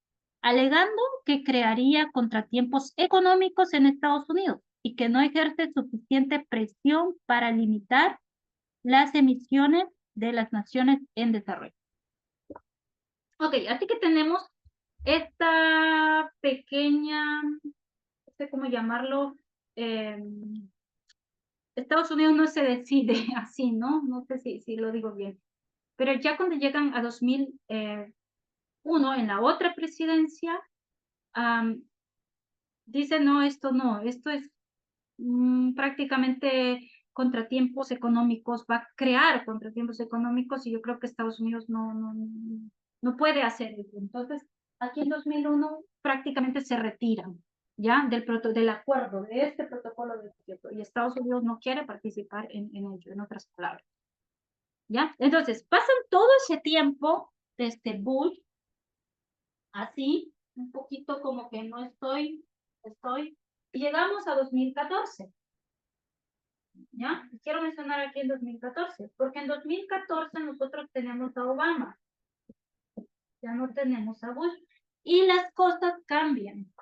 alegando que crearía contratiempos económicos en Estados Unidos y que no ejerce suficiente presión para limitar las emisiones de las naciones en desarrollo. Ok, así que tenemos esta pequeña, no sé cómo llamarlo, Estados Unidos no se decide así, ¿no? No sé si lo digo bien. Pero ya cuando llegan a 2001, en la otra presidencia, dicen, no, esto es prácticamente contratiempos económicos, va a crear contratiempos económicos y yo creo que Estados Unidos no puede hacer eso. Entonces, aquí en 2001 prácticamente se retiran, ¿ya? Del acuerdo, de este protocolo de Kioto, y Estados Unidos no quiere participar en ello, en otras palabras, ¿ya? Entonces, pasan todo ese tiempo desde Bush, así, un poquito como que no estoy, y llegamos a 2014. ¿Ya? Quiero mencionar aquí en 2014, porque en 2014 nosotros tenemos a Obama, ya no tenemos a Bush, y las cosas cambian,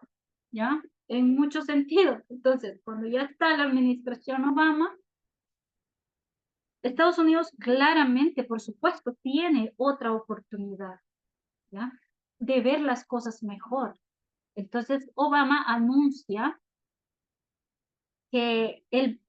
¿ya? En muchos sentidos. Entonces, cuando ya está la administración Obama, Estados Unidos claramente, por supuesto, tiene otra oportunidad, ¿ya? De ver las cosas mejor. Entonces, Obama anuncia que él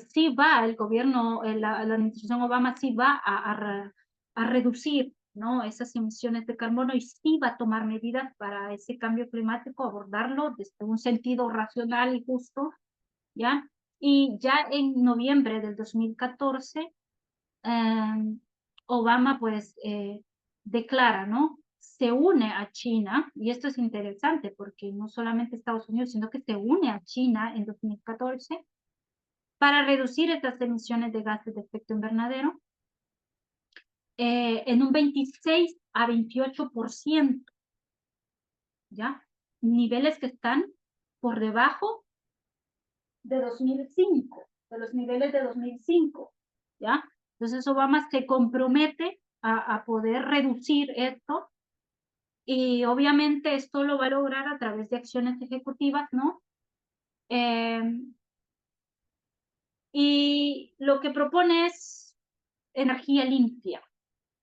sí va, el gobierno, la administración Obama sí va a reducir, ¿no? Esas emisiones de carbono y sí va a tomar medidas para ese cambio climático, abordarlo desde un sentido racional y justo, ¿ya? Y ya en noviembre del 2014, Obama pues declara, ¿no? Se une a China, y esto es interesante porque no solamente Estados Unidos, sino que se une a China en 2014 para reducir estas emisiones de gases de efecto invernadero en un 26 a 28%, ¿ya? Niveles que están por debajo de 2005, de los niveles de 2005, ¿ya? Entonces Obama se compromete a poder reducir esto y obviamente esto lo va a lograr a través de acciones ejecutivas, ¿no? Y lo que propone es energía limpia,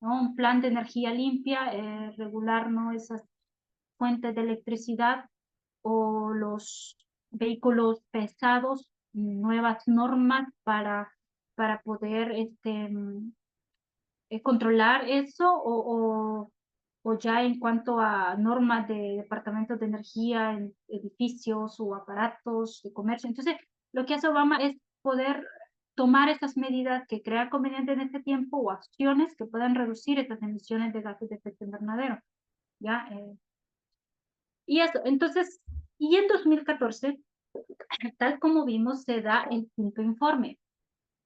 ¿no? Un plan de energía limpia, regular, ¿no? Esas fuentes de electricidad o los vehículos pesados, nuevas normas para poder controlar eso o ya en cuanto a normas de departamentos de energía en edificios o aparatos de comercio. Entonces, lo que hace Obama es poder tomar estas medidas que crea conveniente en este tiempo o acciones que puedan reducir estas emisiones de gases de efecto invernadero. ¿Ya? Y eso, entonces, y en 2014, tal como vimos, se da el quinto informe.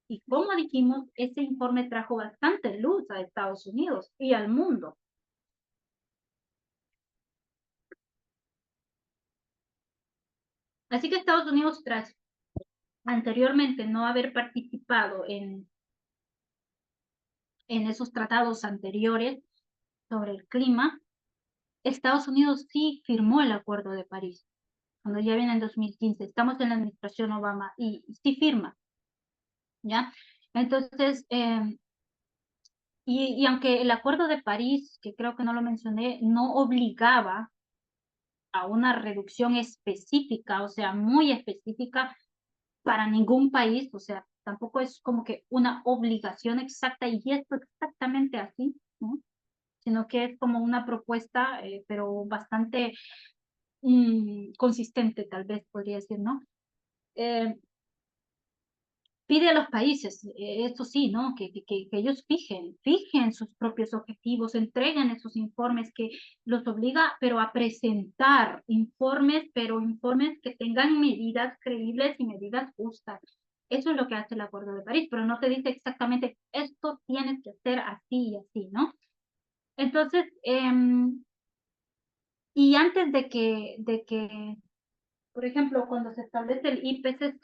Y como dijimos, ese informe trajo bastante luz a Estados Unidos y al mundo. Así que Estados Unidos, tras anteriormente no haber participado en esos tratados anteriores sobre el clima, Estados Unidos sí firmó el Acuerdo de París, cuando ya viene en 2015. Estamos en la administración Obama y sí firma, ¿ya? Entonces, y aunque el Acuerdo de París, que creo que no lo mencioné, no obligaba a una reducción específica, o sea, muy específica para ningún país, o sea, tampoco es como que una obligación exacta y esto exactamente así, ¿no? Sino que es como una propuesta, pero bastante consistente, tal vez podría decir, ¿no? Pide a los países, esto sí, ¿no? Que ellos fijen sus propios objetivos, entreguen esos informes que los obliga, pero a presentar informes, pero informes que tengan medidas creíbles y medidas justas. Eso es lo que hace el Acuerdo de París, pero no te dice exactamente esto tienes que hacer así y así, ¿no? Entonces, y antes de que, por ejemplo, cuando se establece el IPCC,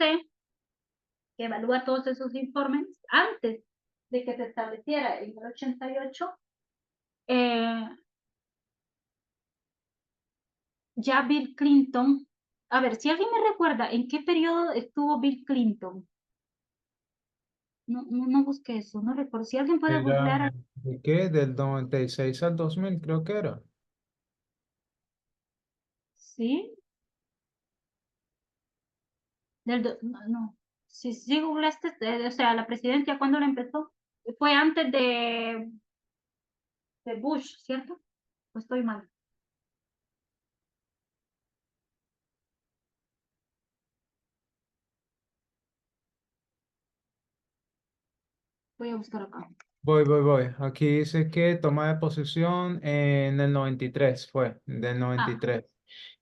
que evalúa todos esos informes, antes de que se estableciera en el 88, ya Bill Clinton, a ver, si alguien me recuerda, ¿en qué periodo estuvo Bill Clinton? No busqué eso, no recuerdo. Si alguien puede Era, googlear, ¿de qué? Del 96 al 2000 creo que era. ¿sí? No. Si googleaste, o sea, la presidencia, ¿cuándo la empezó? Fue antes de Bush, ¿cierto? ¿O estoy mal? Voy a buscar acá. Voy. Aquí dice que toma de posesión en el 93 fue, del Ah, 93.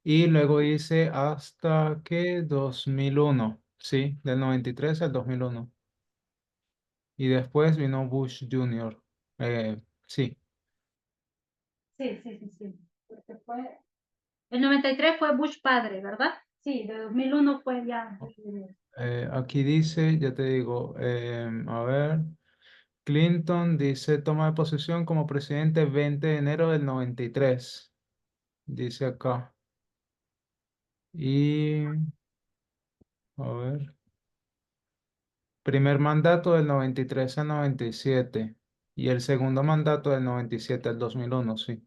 Y luego dice hasta que 2001, sí, del 93 al 2001. Y después vino Bush Jr. Sí, sí. Porque fue, el 93 fue Bush padre, ¿verdad? Sí, de 2001 fue ya Bush Junior. aquí dice, ya te digo, a ver, Clinton dice toma de posesión como presidente 20 de enero del 93, dice acá. Y, a ver. Primer mandato del 93 al 97 y el segundo mandato del 97 al 2001, sí.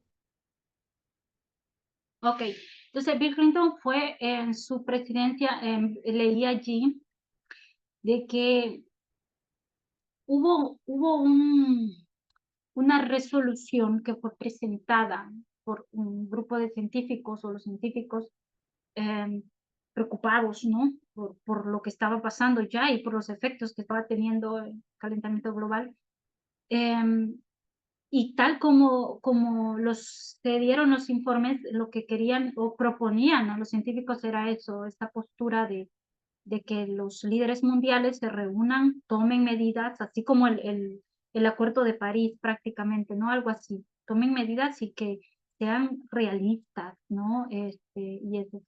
Ok, entonces Bill Clinton fue en su presidencia, leí allí de que hubo una resolución que fue presentada por un grupo de científicos o los científicos eh, preocupados, ¿no? Por lo que estaba pasando ya y por los efectos que estaba teniendo el calentamiento global. Em, y tal como se dieron los informes, lo que querían o proponían a los científicos era eso, esta postura de que los líderes mundiales se reúnan, tomen medidas, así como el Acuerdo de París prácticamente, ¿no? Algo así, tomen medidas y que sean realistas, ¿no? Y eso.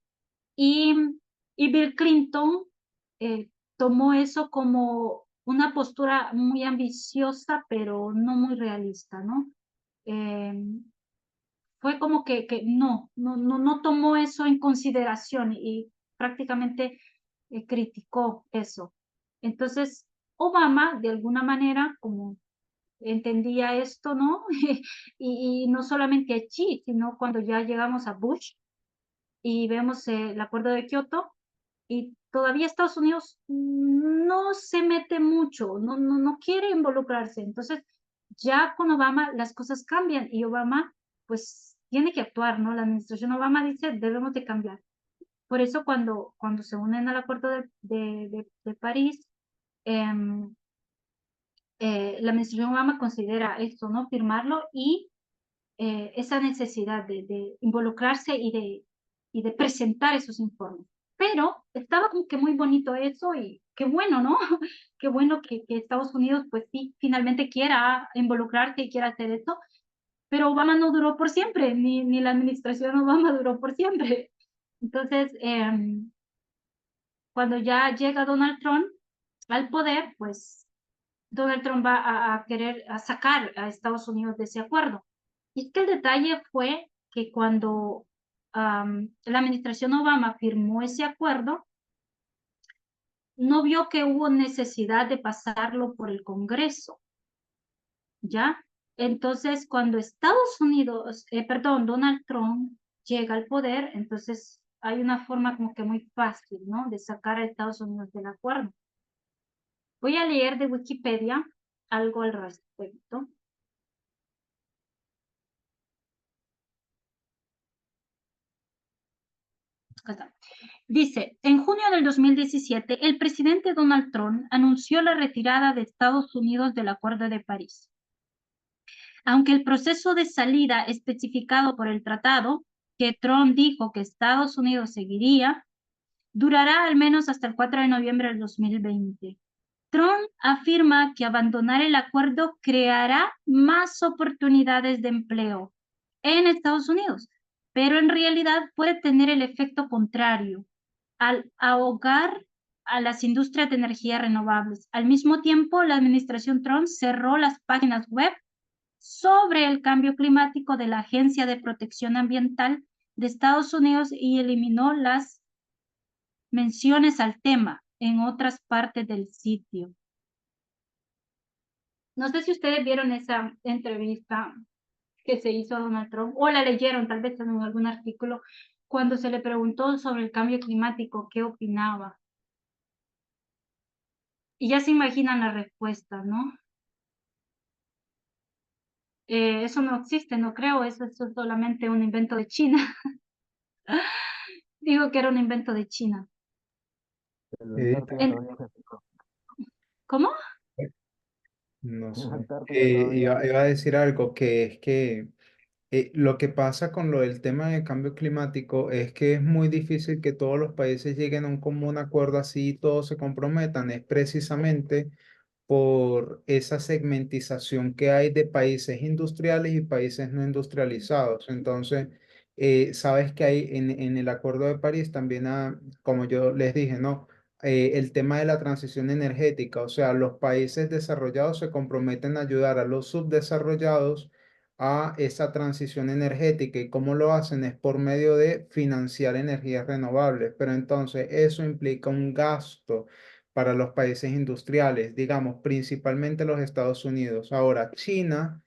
Y, y Bill Clinton tomó eso como una postura muy ambiciosa, pero no muy realista, ¿no? Eh, fue como que no tomó eso en consideración y prácticamente criticó eso. Entonces, Obama, de alguna manera, como entendía esto, ¿no? Y no solamente allí, sino cuando ya llegamos a Bush y vemos el acuerdo de Kioto, y todavía Estados Unidos no se mete mucho, no quiere involucrarse. Entonces, ya con Obama las cosas cambian y Obama pues tiene que actuar, ¿no? La administración Obama dice, debemos de cambiar. Por eso cuando se unen al acuerdo de París, eh, la administración Obama considera esto, ¿no? Firmarlo y esa necesidad de involucrarse y de presentar esos informes. pero estaba como que muy bonito eso y qué bueno, ¿no? Qué bueno que Estados Unidos, pues sí, finalmente quiera involucrarse y quiera hacer eso, pero Obama no duró por siempre, ni la administración Obama duró por siempre. Entonces, cuando ya llega Donald Trump al poder, pues Donald Trump va a querer a sacar a Estados Unidos de ese acuerdo. Y es que el detalle fue que cuando la administración Obama firmó ese acuerdo, no vio que hubo necesidad de pasarlo por el Congreso, ¿ya? Entonces, cuando Estados Unidos, perdón, Donald Trump llega al poder, entonces hay una forma como que muy fácil, ¿no? De sacar a Estados Unidos del acuerdo. Voy a leer de Wikipedia algo al respecto. Acá está. Dice, en junio del 2017, el presidente Donald Trump anunció la retirada de Estados Unidos del Acuerdo de París. Aunque el proceso de salida especificado por el tratado, que Trump dijo que Estados Unidos seguiría, durará al menos hasta el 4 de noviembre del 2020. Trump afirma que abandonar el acuerdo creará más oportunidades de empleo en Estados Unidos, pero en realidad puede tener el efecto contrario, al ahogar a las industrias de energía renovables. Al mismo tiempo, la administración Trump cerró las páginas web sobre el cambio climático de la Agencia de Protección Ambiental de Estados Unidos y eliminó las menciones al tema en otras partes del sitio. No sé si ustedes vieron esa entrevista que se hizo a Donald Trump o la leyeron tal vez en algún artículo cuando se le preguntó sobre el cambio climático, qué opinaba. Y ya se imaginan la respuesta, ¿no? Eso no existe, no creo, eso es solamente un invento de China. Digo que era un invento de China. ¿Cómo? No sé. Antártica todavía. Iba a decir algo que es que lo que pasa con lo del tema del cambio climático es que es muy difícil que todos los países lleguen a un común acuerdo así y todos se comprometan. Es precisamente por esa segmentización que hay de países industriales y países no industrializados. Entonces, sabes que hay en el Acuerdo de París también, como yo les dije, ¿no? El tema de la transición energética, o sea, los países desarrollados se comprometen a ayudar a los subdesarrollados a esa transición energética y cómo lo hacen es por medio de financiar energías renovables, pero entonces eso implica un gasto para los países industriales, digamos, principalmente los Estados Unidos. Ahora, China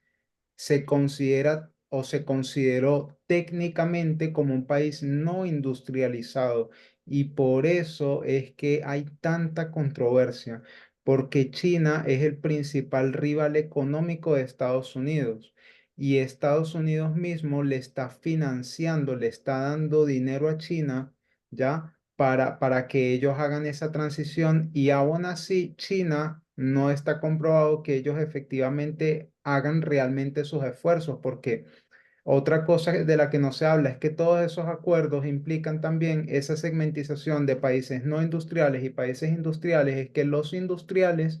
se considera o se consideró técnicamente como un país no industrializado y por eso es que hay tanta controversia, porque China es el principal rival económico de Estados Unidos y Estados Unidos mismo le está financiando, le está dando dinero a China, ¿ya? Para que ellos hagan esa transición y aún así China no está comprobado que ellos efectivamente hagan realmente sus esfuerzos, porque otra cosa de la que no se habla es que todos esos acuerdos implican también esa segmentización de países no industriales y países industriales, es que los industriales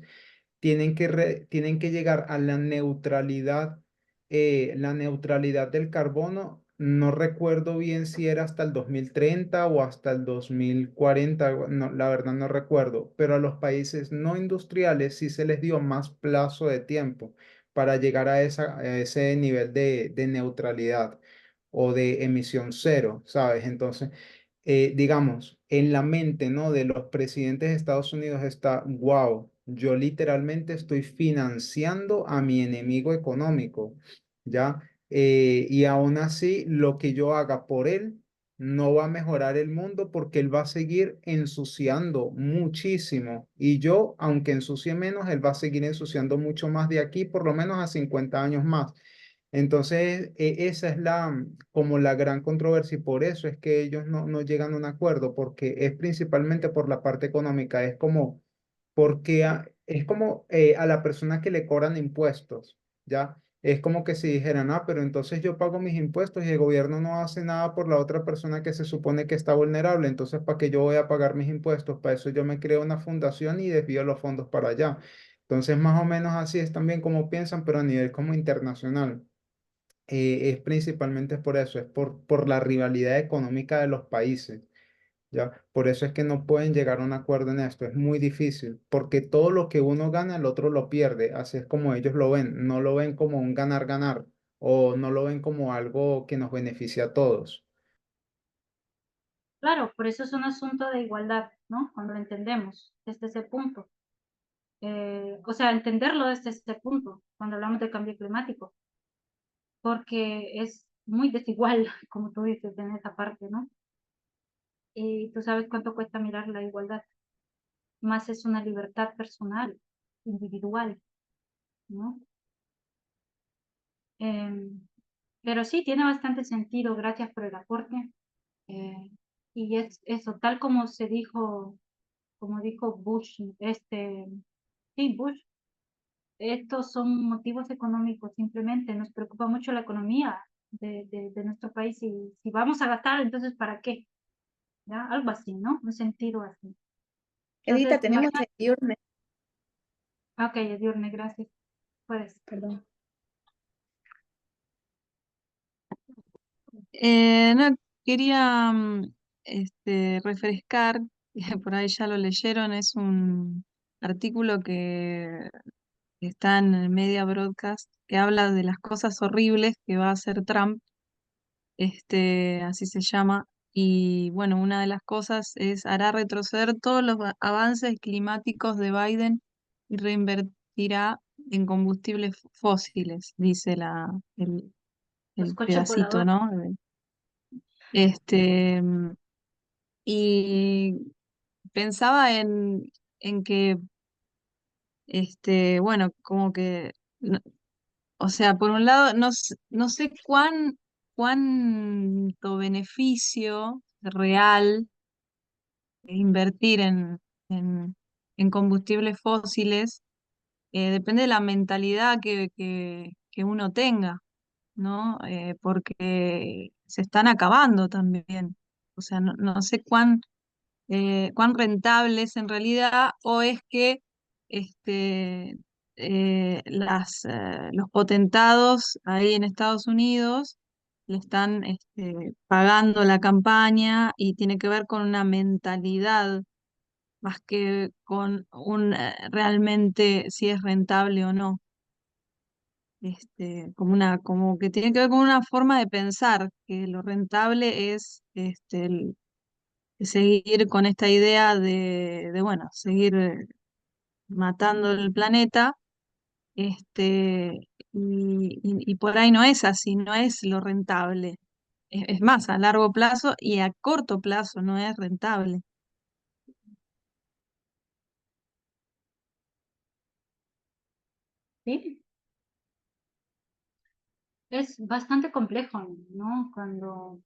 tienen que llegar a la neutralidad del carbono. No recuerdo bien si era hasta el 2030 o hasta el 2040, no, la verdad no recuerdo, pero a los países no industriales sí se les dio más plazo de tiempo para llegar a ese nivel de neutralidad o de emisión cero, ¿sabes? Entonces, digamos, en la mente, ¿no? De los presidentes de Estados Unidos está, wow, yo literalmente estoy financiando a mi enemigo económico, ¿ya? Y aún así, lo que yo haga por él no va a mejorar el mundo porque él va a seguir ensuciando muchísimo. Y yo, aunque ensucie menos, él va a seguir ensuciando mucho más de aquí, por lo menos a 50 años más. Entonces, esa es como la gran controversia y por eso es que ellos no llegan a un acuerdo, porque es principalmente por la parte económica, es como, porque es como a la persona que le cobran impuestos, ¿ya? Es como que si dijeran, ah, pero entonces yo pago mis impuestos y el gobierno no hace nada por la otra persona que se supone que está vulnerable, entonces ¿para qué yo voy a pagar mis impuestos? Para eso yo me creo una fundación y desvío los fondos para allá. Entonces, más o menos así es también como piensan, pero a nivel como internacional. Es principalmente por eso, es por la rivalidad económica de los países. ¿Ya? Por eso es que no pueden llegar a un acuerdo en esto, es muy difícil, porque todo lo que uno gana, el otro lo pierde, así es como ellos lo ven, no lo ven como un ganar-ganar o no lo ven como algo que nos beneficia a todos. Claro, por eso es un asunto de igualdad, ¿no? Cuando lo entendemos desde ese punto. O sea, entenderlo desde ese punto, cuando hablamos de cambio climático, porque es muy desigual, como tú dices, en esa parte, ¿no? Y tú sabes cuánto cuesta mirar la igualdad. Más es una libertad personal, individual, ¿no? Em, pero sí, tiene bastante sentido, gracias por el aporte. Eh, y es eso, tal como dijo Bush, sí, Bush, estos son motivos económicos, simplemente nos preocupa mucho la economía de nuestro país y si vamos a gastar, entonces ¿para qué? ¿Ya? Algo así, ¿no? Un sentido así. Edita, Entonces, tenemos a Diurne, ok, Ediurne, gracias. Pues, perdón. No, quería refrescar, por ahí ya lo leyeron, es un artículo que está en el Media Broadcast que habla de las cosas horribles que va a hacer Trump, así se llama, y bueno, una de las cosas es hará retroceder todos los avances climáticos de Biden y reinvertirá en combustibles fósiles, dice los el coches pedacito, voladores. ¿no? Este, y pensaba en que, bueno, como que, o sea, por un lado, no sé cuánto beneficio real invertir en combustibles fósiles, depende de la mentalidad que uno tenga, ¿no? Porque se están acabando también. O sea, no sé cuán rentable es en realidad, o es que este, los potentados ahí en Estados Unidos le están pagando la campaña y tiene que ver con una mentalidad más que con realmente si es rentable o no. Como que tiene que ver con una forma de pensar, que lo rentable es seguir con esta idea bueno, seguir matando el planeta, y por ahí no es así, no es lo rentable. Es más, a largo plazo y a corto plazo no es rentable. Sí, es bastante complejo, ¿no? Cuando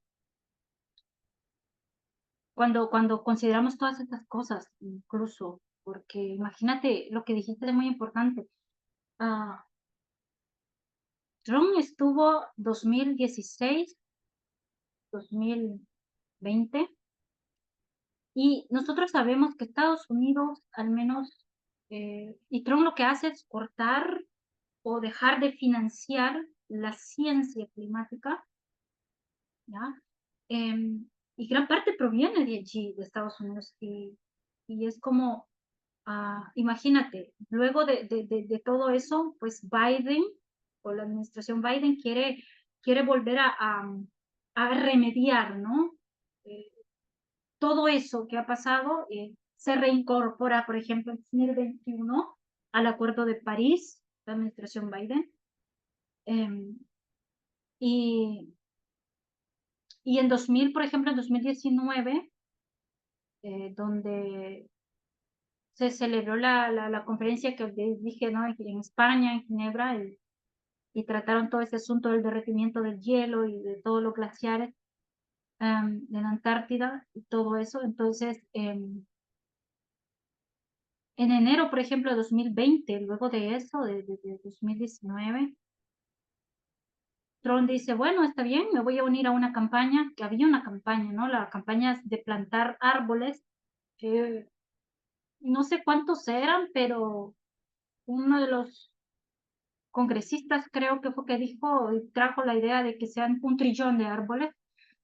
consideramos todas estas cosas, incluso, porque imagínate lo que dijiste es muy importante. Ah, Trump estuvo 2016, 2020, y nosotros sabemos que Estados Unidos, al menos, y Trump lo que hace es cortar o dejar de financiar la ciencia climática, ¿ya? Y gran parte proviene de allí, de Estados Unidos, y es como, imagínate, luego de todo eso, pues Biden o la administración Biden quiere volver a remediar, ¿no? Eh, Todo eso que ha pasado se reincorpora, por ejemplo, en 2021 al Acuerdo de París, la administración Biden. em, y, y en 2000, por ejemplo, en 2019, donde se celebró la conferencia que les dije, ¿no? En España, en Ginebra, y trataron todo ese asunto del derretimiento del hielo y de todos los glaciares en la Antártida y todo eso. Entonces, en enero, por ejemplo, de 2020, luego de eso, de 2019, Trump dice, bueno, está bien, me voy a unir a una campaña, que había una campaña, ¿no? La campaña de plantar árboles, no sé cuántos eran, pero uno de los congresistas creo que fue que dijo y trajo la idea de que sean 1 trillón de árboles.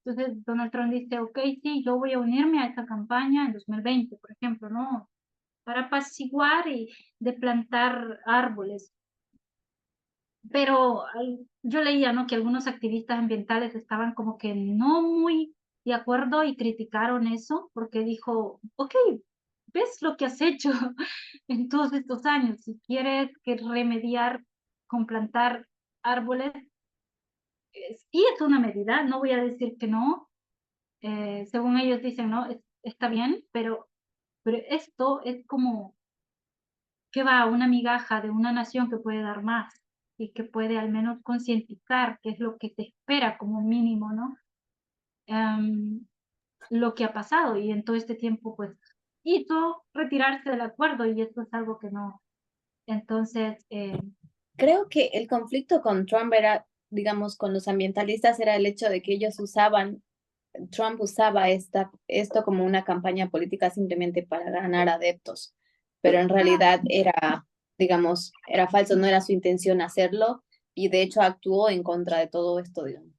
Entonces Donald Trump dice, ok, sí, yo voy a unirme a esta campaña en 2020, por ejemplo, ¿no? Para apaciguar y de plantar árboles. Pero yo leía, ¿no? Que algunos activistas ambientales estaban como que no muy de acuerdo y criticaron eso porque dijo, ok, ves lo que has hecho en todos estos años. Si quieres que remediar con plantar árboles, sí es una medida, no voy a decir que no. Según ellos dicen, no, está bien, pero esto es como que va una migaja de una nación que puede dar más y que puede al menos concientizar qué es lo que se espera como mínimo, ¿no? Lo que ha pasado y en todo este tiempo, pues, hizo retirarse del acuerdo y esto es algo que no. Entonces, Creo que el conflicto con Trump era, digamos, con los ambientalistas era el hecho de que Trump usaba esto como una campaña política simplemente para ganar adeptos, pero en realidad era, digamos, era falso, no era su intención hacerlo y de hecho actuó en contra de todo esto, digamos.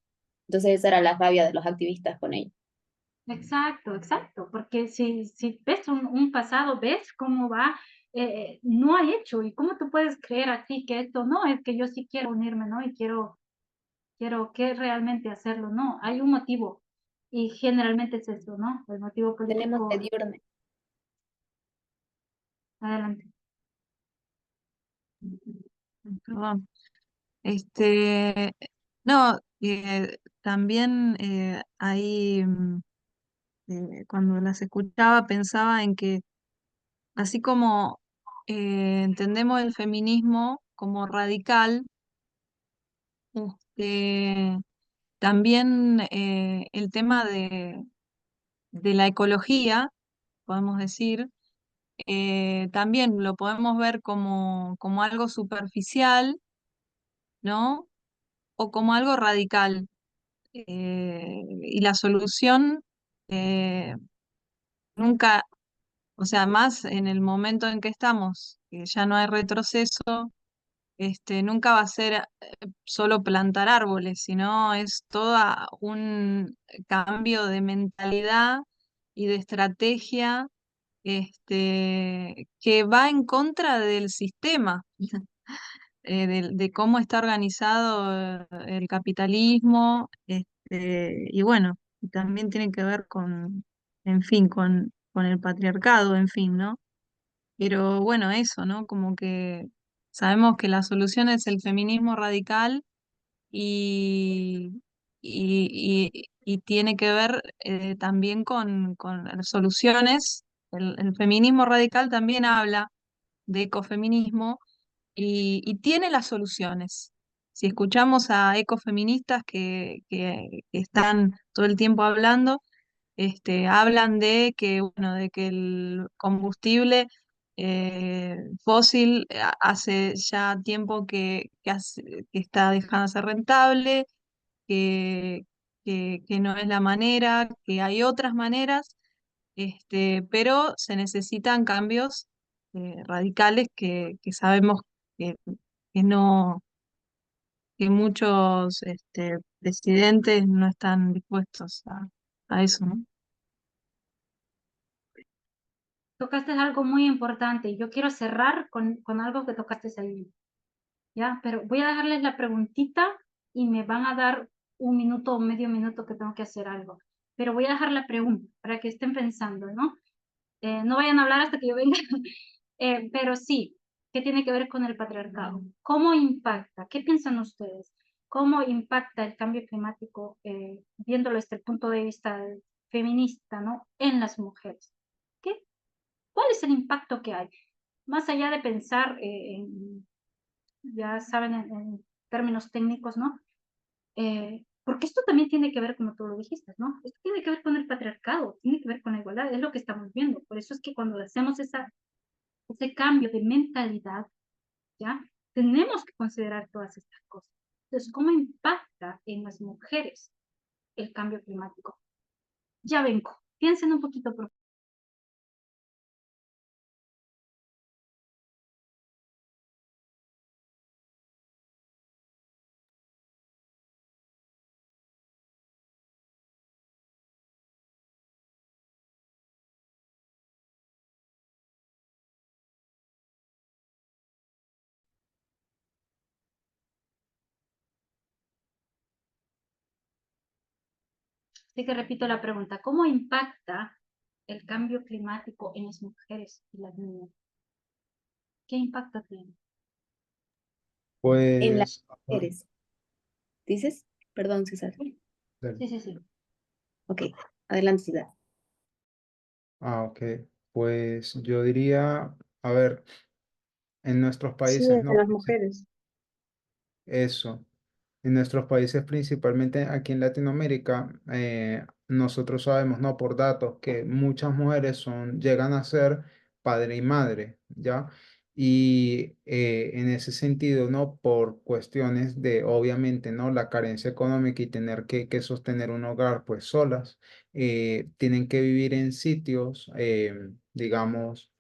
Entonces esa era la rabia de los activistas con ello. exacto, exacto, porque si ves un pasado, ves cómo va, no ha hecho y cómo tú puedes creer así que esto no, es que yo sí quiero unirme, ¿no? Y quiero que realmente hacerlo, no, hay un motivo y generalmente es eso, ¿no? El motivo Tenemos de político, diurne. adelante. Perdón. No, también ahí cuando las escuchaba pensaba en que así como entendemos el feminismo como radical, este, también el tema de la ecología, podemos decir, también lo podemos ver como algo superficial, ¿no? O como algo radical. Y la solución eh, nunca, o sea, más en el momento en que estamos, que ya no hay retroceso, nunca va a ser solo plantar árboles, sino es todo un cambio de mentalidad y de estrategia, que va en contra del sistema, de cómo está organizado el capitalismo, y bueno, y también tiene que ver con, en fin, con el patriarcado, en fin, ¿no? Pero bueno, eso, ¿no? Como que sabemos que la solución es el feminismo radical y tiene que ver también con las soluciones. El feminismo radical también habla de ecofeminismo y tiene las soluciones. Si escuchamos a ecofeministas que están todo el tiempo hablando, hablan de que, bueno, de que el combustible fósil hace ya tiempo que está dejando de ser rentable, que, que no es la manera, que hay otras maneras, pero se necesitan cambios radicales que sabemos que, que no, que muchos presidentes no están dispuestos a eso, ¿no? Tocaste algo muy importante y yo quiero cerrar con algo que tocaste ahí, ¿ya? Pero voy a dejarles la preguntita y me van a dar 1 minuto o medio minuto que tengo que hacer algo. Pero voy a dejar la pregunta para que estén pensando, ¿no? No vayan a hablar hasta que yo venga. Pero sí, ¿qué tiene que ver con el patriarcado? ¿Cómo impacta? ¿Qué piensan ustedes? ¿Cómo impacta el cambio climático, viéndolo desde el punto de vista feminista, ¿no? En las mujeres. ¿Qué? ¿Cuál es el impacto que hay? Más allá de pensar, ya saben, en términos técnicos, ¿no? Porque esto también tiene que ver, como tú lo dijiste, ¿no? Esto tiene que ver con el patriarcado, tiene que ver con la igualdad, es lo que estamos viendo. Por eso es que cuando hacemos ese cambio de mentalidad, ¿ya? Tenemos que considerar todas estas cosas. Entonces, ¿cómo impacta en las mujeres el cambio climático? Ya vengo. Piensen un poquito, por favor. Así que repito la pregunta, ¿cómo impacta el cambio climático en las mujeres y las niñas? ¿Qué impacto tiene? En las Pues, mujeres. ¿Dices? Perdón, César. Sí, sí, sí. Ok, adelante, César. ok. Pues yo diría, a ver, en nuestros Sí, países, de ¿no? las mujeres. Eso. En nuestros países, principalmente aquí en Latinoamérica, nosotros sabemos, ¿no? Por datos, que muchas mujeres llegan a ser padre y madre, ¿ya? Y en ese sentido, ¿no? Por cuestiones de, obviamente, ¿no? La carencia económica y tener que sostener un hogar, pues solas, tienen que vivir en sitios, digamos,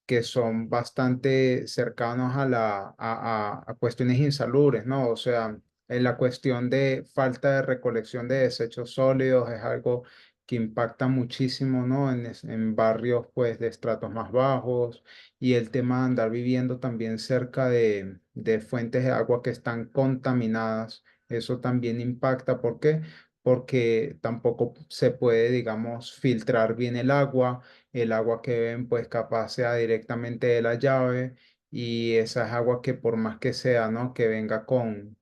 que son bastante cercanos a cuestiones insalubres, ¿no? O sea, en la cuestión de falta de recolección de desechos sólidos es algo que impacta muchísimo, ¿no? En barrios, pues, de estratos más bajos y el tema de andar viviendo también cerca de fuentes de agua que están contaminadas, eso también impacta. ¿Por qué? Porque tampoco se puede, digamos, filtrar bien el agua que beben pues capaz sea directamente de la llave y esa es agua que por más que sea, ¿no? Que venga con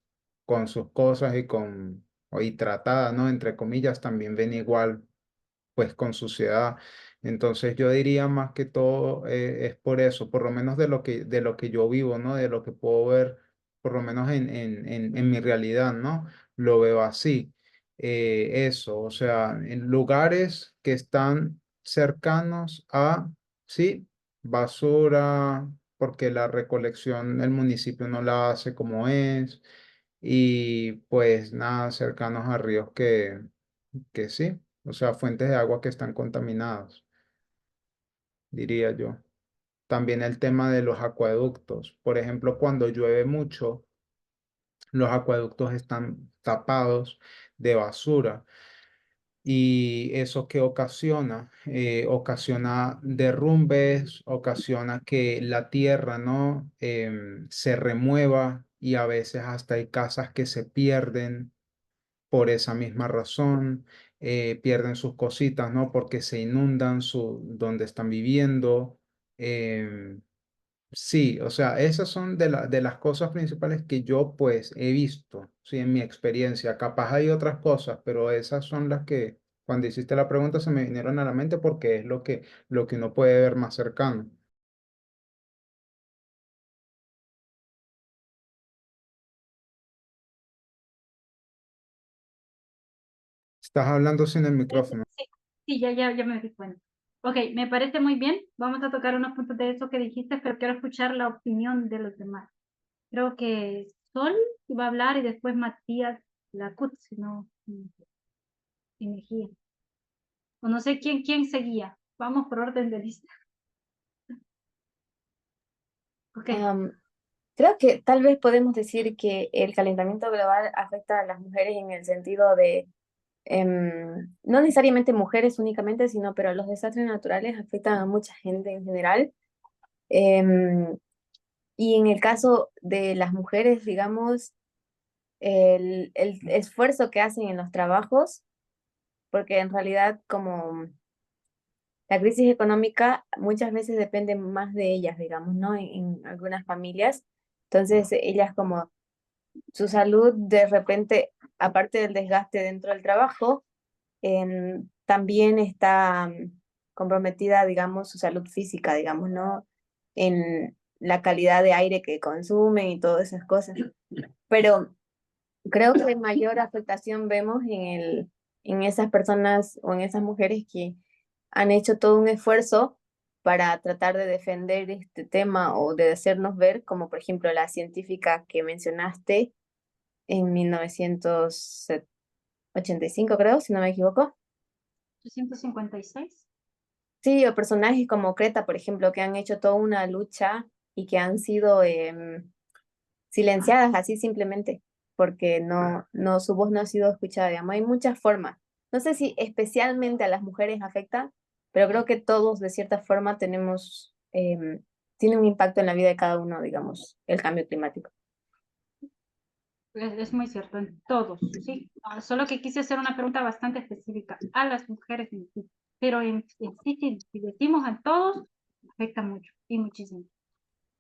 sus cosas y tratada, ¿no? Entre comillas, también ven igual pues con suciedad. Entonces yo diría más que todo es por eso, por lo menos de lo que yo vivo, ¿no? De lo que puedo ver, por lo menos en mi realidad, ¿no? Lo veo así. Eso, o sea, en lugares que están cercanos a, sí, basura, porque la recolección el municipio no la hace como es, y pues nada, cercanos a ríos que sí, o sea, fuentes de agua que están contaminadas, diría yo. También el tema de los acueductos. Por ejemplo, cuando llueve mucho, los acueductos están tapados de basura. ¿Y eso qué ocasiona? Ocasiona derrumbes, ocasiona que la tierra, ¿no? Se remueva y a veces hasta hay casas que se pierden por esa misma razón, pierden sus cositas, ¿no? Porque se inundan donde están viviendo. em, sí, o sea, esas son de las cosas principales que yo pues he visto, sí, en mi experiencia. Capaz hay otras cosas, pero esas son las que cuando hiciste la pregunta se me vinieron a la mente porque es lo que uno puede ver más cercano. Estás hablando sin el Sí, micrófono. sí, sí, ya me di cuenta. Ok, me parece muy bien. Vamos a tocar unos puntos de eso que dijiste, pero quiero escuchar la opinión de los demás. Creo que Sol iba a hablar y después Matías Lacut, si no, si me guía. O no sé quién seguía. Vamos por orden de lista. Ok. Creo que tal vez podemos decir que el calentamiento global afecta a las mujeres en el sentido de, no necesariamente mujeres únicamente, sino pero los desastres naturales afectan a mucha gente en general. Em, y en el caso de las mujeres, digamos, el esfuerzo que hacen en los trabajos, porque en realidad como la crisis económica muchas veces depende más de ellas, digamos, ¿no? En algunas familias. Entonces, ellas como su salud de repente, aparte del desgaste dentro del trabajo, también está comprometida, digamos, su salud física, digamos, ¿no? En la calidad de aire que consumen y todas esas cosas. Pero creo que mayor afectación vemos en esas personas o en esas mujeres que han hecho todo un esfuerzo para tratar de defender este tema o de hacernos ver, como por ejemplo la científica que mencionaste, en 1985, creo, si no me equivoco. 856. Sí, o personajes como Creta, por ejemplo, que han hecho toda una lucha y que han sido silenciadas así simplemente, porque su voz no ha sido escuchada, digamos. Hay muchas formas. No sé si especialmente a las mujeres afecta, pero creo que todos de cierta forma tiene un impacto en la vida de cada uno, digamos, el cambio climático. Es muy cierto, en todos, sí. Solo que quise hacer una pregunta bastante específica a las mujeres en sí. Pero en sí, si decimos a todos, afecta mucho y muchísimo.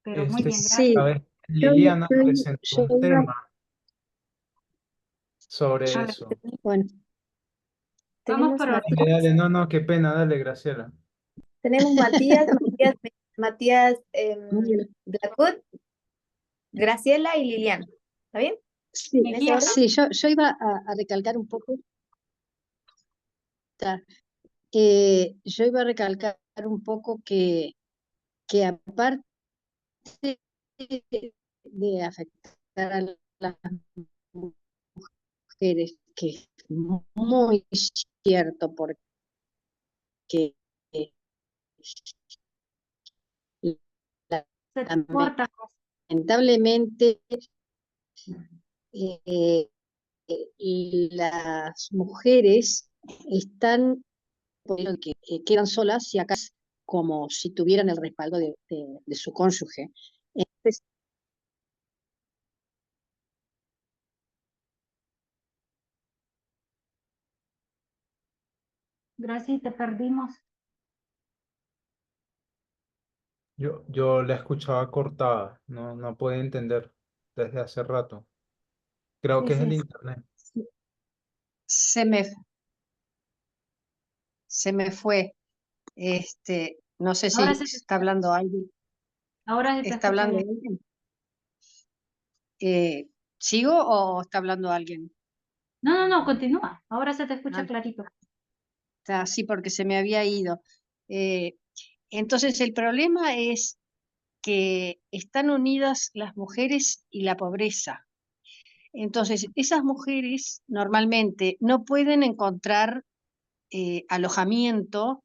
Pero muy bien, Sí, gracias. ¿Sabes? yo, Liliana yo, presentó yo un iba, tema sobre A ver, eso. bueno, vamos Tenemos por orden. Dale, Matías, dale, no, no, qué pena, dale, Graciela. tenemos Matías bueno, Blackwood, Graciela y Liliana. ¿Está bien? sí, ¿En ese Mejía, orden? sí, yo iba a recalcar un poco, yo iba a recalcar un poco que aparte de afectar a las mujeres, que es muy cierto, porque se te corta. lamentablemente eh, las mujeres están que quedan solas y acá es como si tuvieran el respaldo de su cónyuge. Entonces, Gracias, te perdimos. Yo la escuchaba cortada, no, no puedo entender desde hace rato. Creo Sí, que es el sí. internet. se me, se me fue. No sé Ahora si se te está escucha, hablando alguien. ahora se te ¿Está escucha hablando bien. alguien? ¿Sigo o está hablando alguien? No, no, no, continúa. Ahora se te escucha Ah, clarito. sí, porque se me había ido. Eh, entonces, el problema es que están unidas las mujeres y la pobreza. Entonces, esas mujeres normalmente no pueden encontrar alojamiento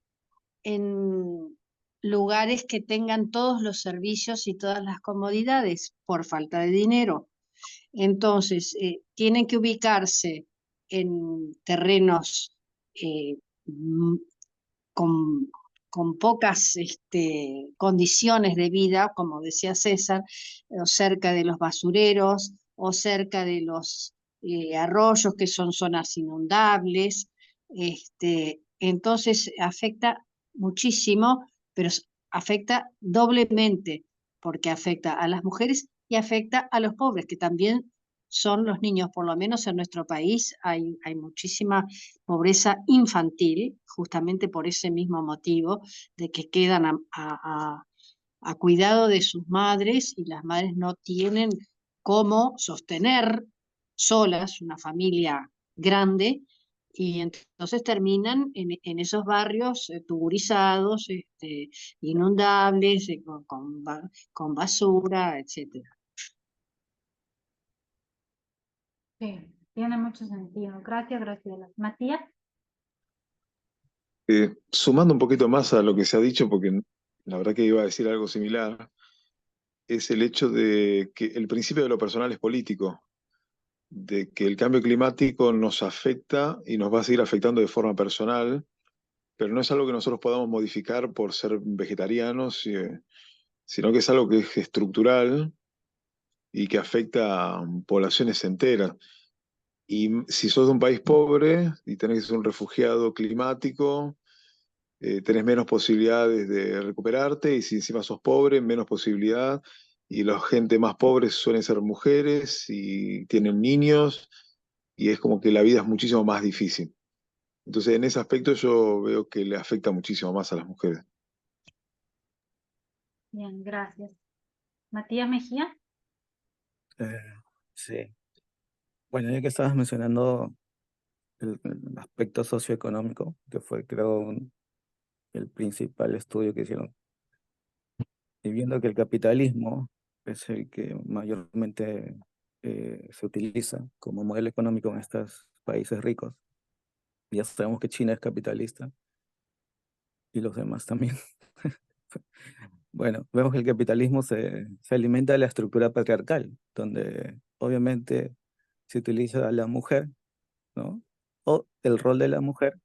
en lugares que tengan todos los servicios y todas las comodidades por falta de dinero. Entonces, tienen que ubicarse en terrenos eh, m- con, con pocas condiciones de vida, como decía César, o cerca de los basureros, o cerca de los arroyos, que son zonas inundables. Entonces, afecta muchísimo, pero afecta doblemente, porque afecta a las mujeres y afecta a los pobres, que también son los niños. Por lo menos en nuestro país hay muchísima pobreza infantil, justamente por ese mismo motivo, de que quedan a cuidado de sus madres y las madres no tienen cómo sostener solas una familia grande, y entonces terminan en esos barrios tuburizados, inundables, con basura, etcétera. Sí, tiene mucho sentido. Gracias, Graciela. Matías, Sumando un poquito más a lo que se ha dicho, porque la verdad que iba a decir algo similar, es el hecho de que el principio de lo personal es político, de que el cambio climático nos afecta y nos va a seguir afectando de forma personal, pero no es algo que nosotros podamos modificar por ser vegetarianos, sino que es algo que es estructural y que afecta a poblaciones enteras. Y si sos de un país pobre y tenés que ser un refugiado climático, tenés menos posibilidades de recuperarte, y si encima sos pobre, menos posibilidad, y la gente más pobre suelen ser mujeres y tienen niños, y es como que la vida es muchísimo más difícil. Entonces, en ese aspecto yo veo que le afecta muchísimo más a las mujeres. bien, gracias. Matías Mejía, Eh, sí. Bueno, ya que estabas mencionando el aspecto socioeconómico, que fue, creo, el principal estudio que hicieron, y viendo que el capitalismo es el que mayormente se utiliza como modelo económico en estos países ricos. Ya sabemos que China es capitalista y los demás también. Bueno, vemos que el capitalismo se alimenta de la estructura patriarcal, donde obviamente se utiliza a la mujer, ¿no? O el rol de la mujer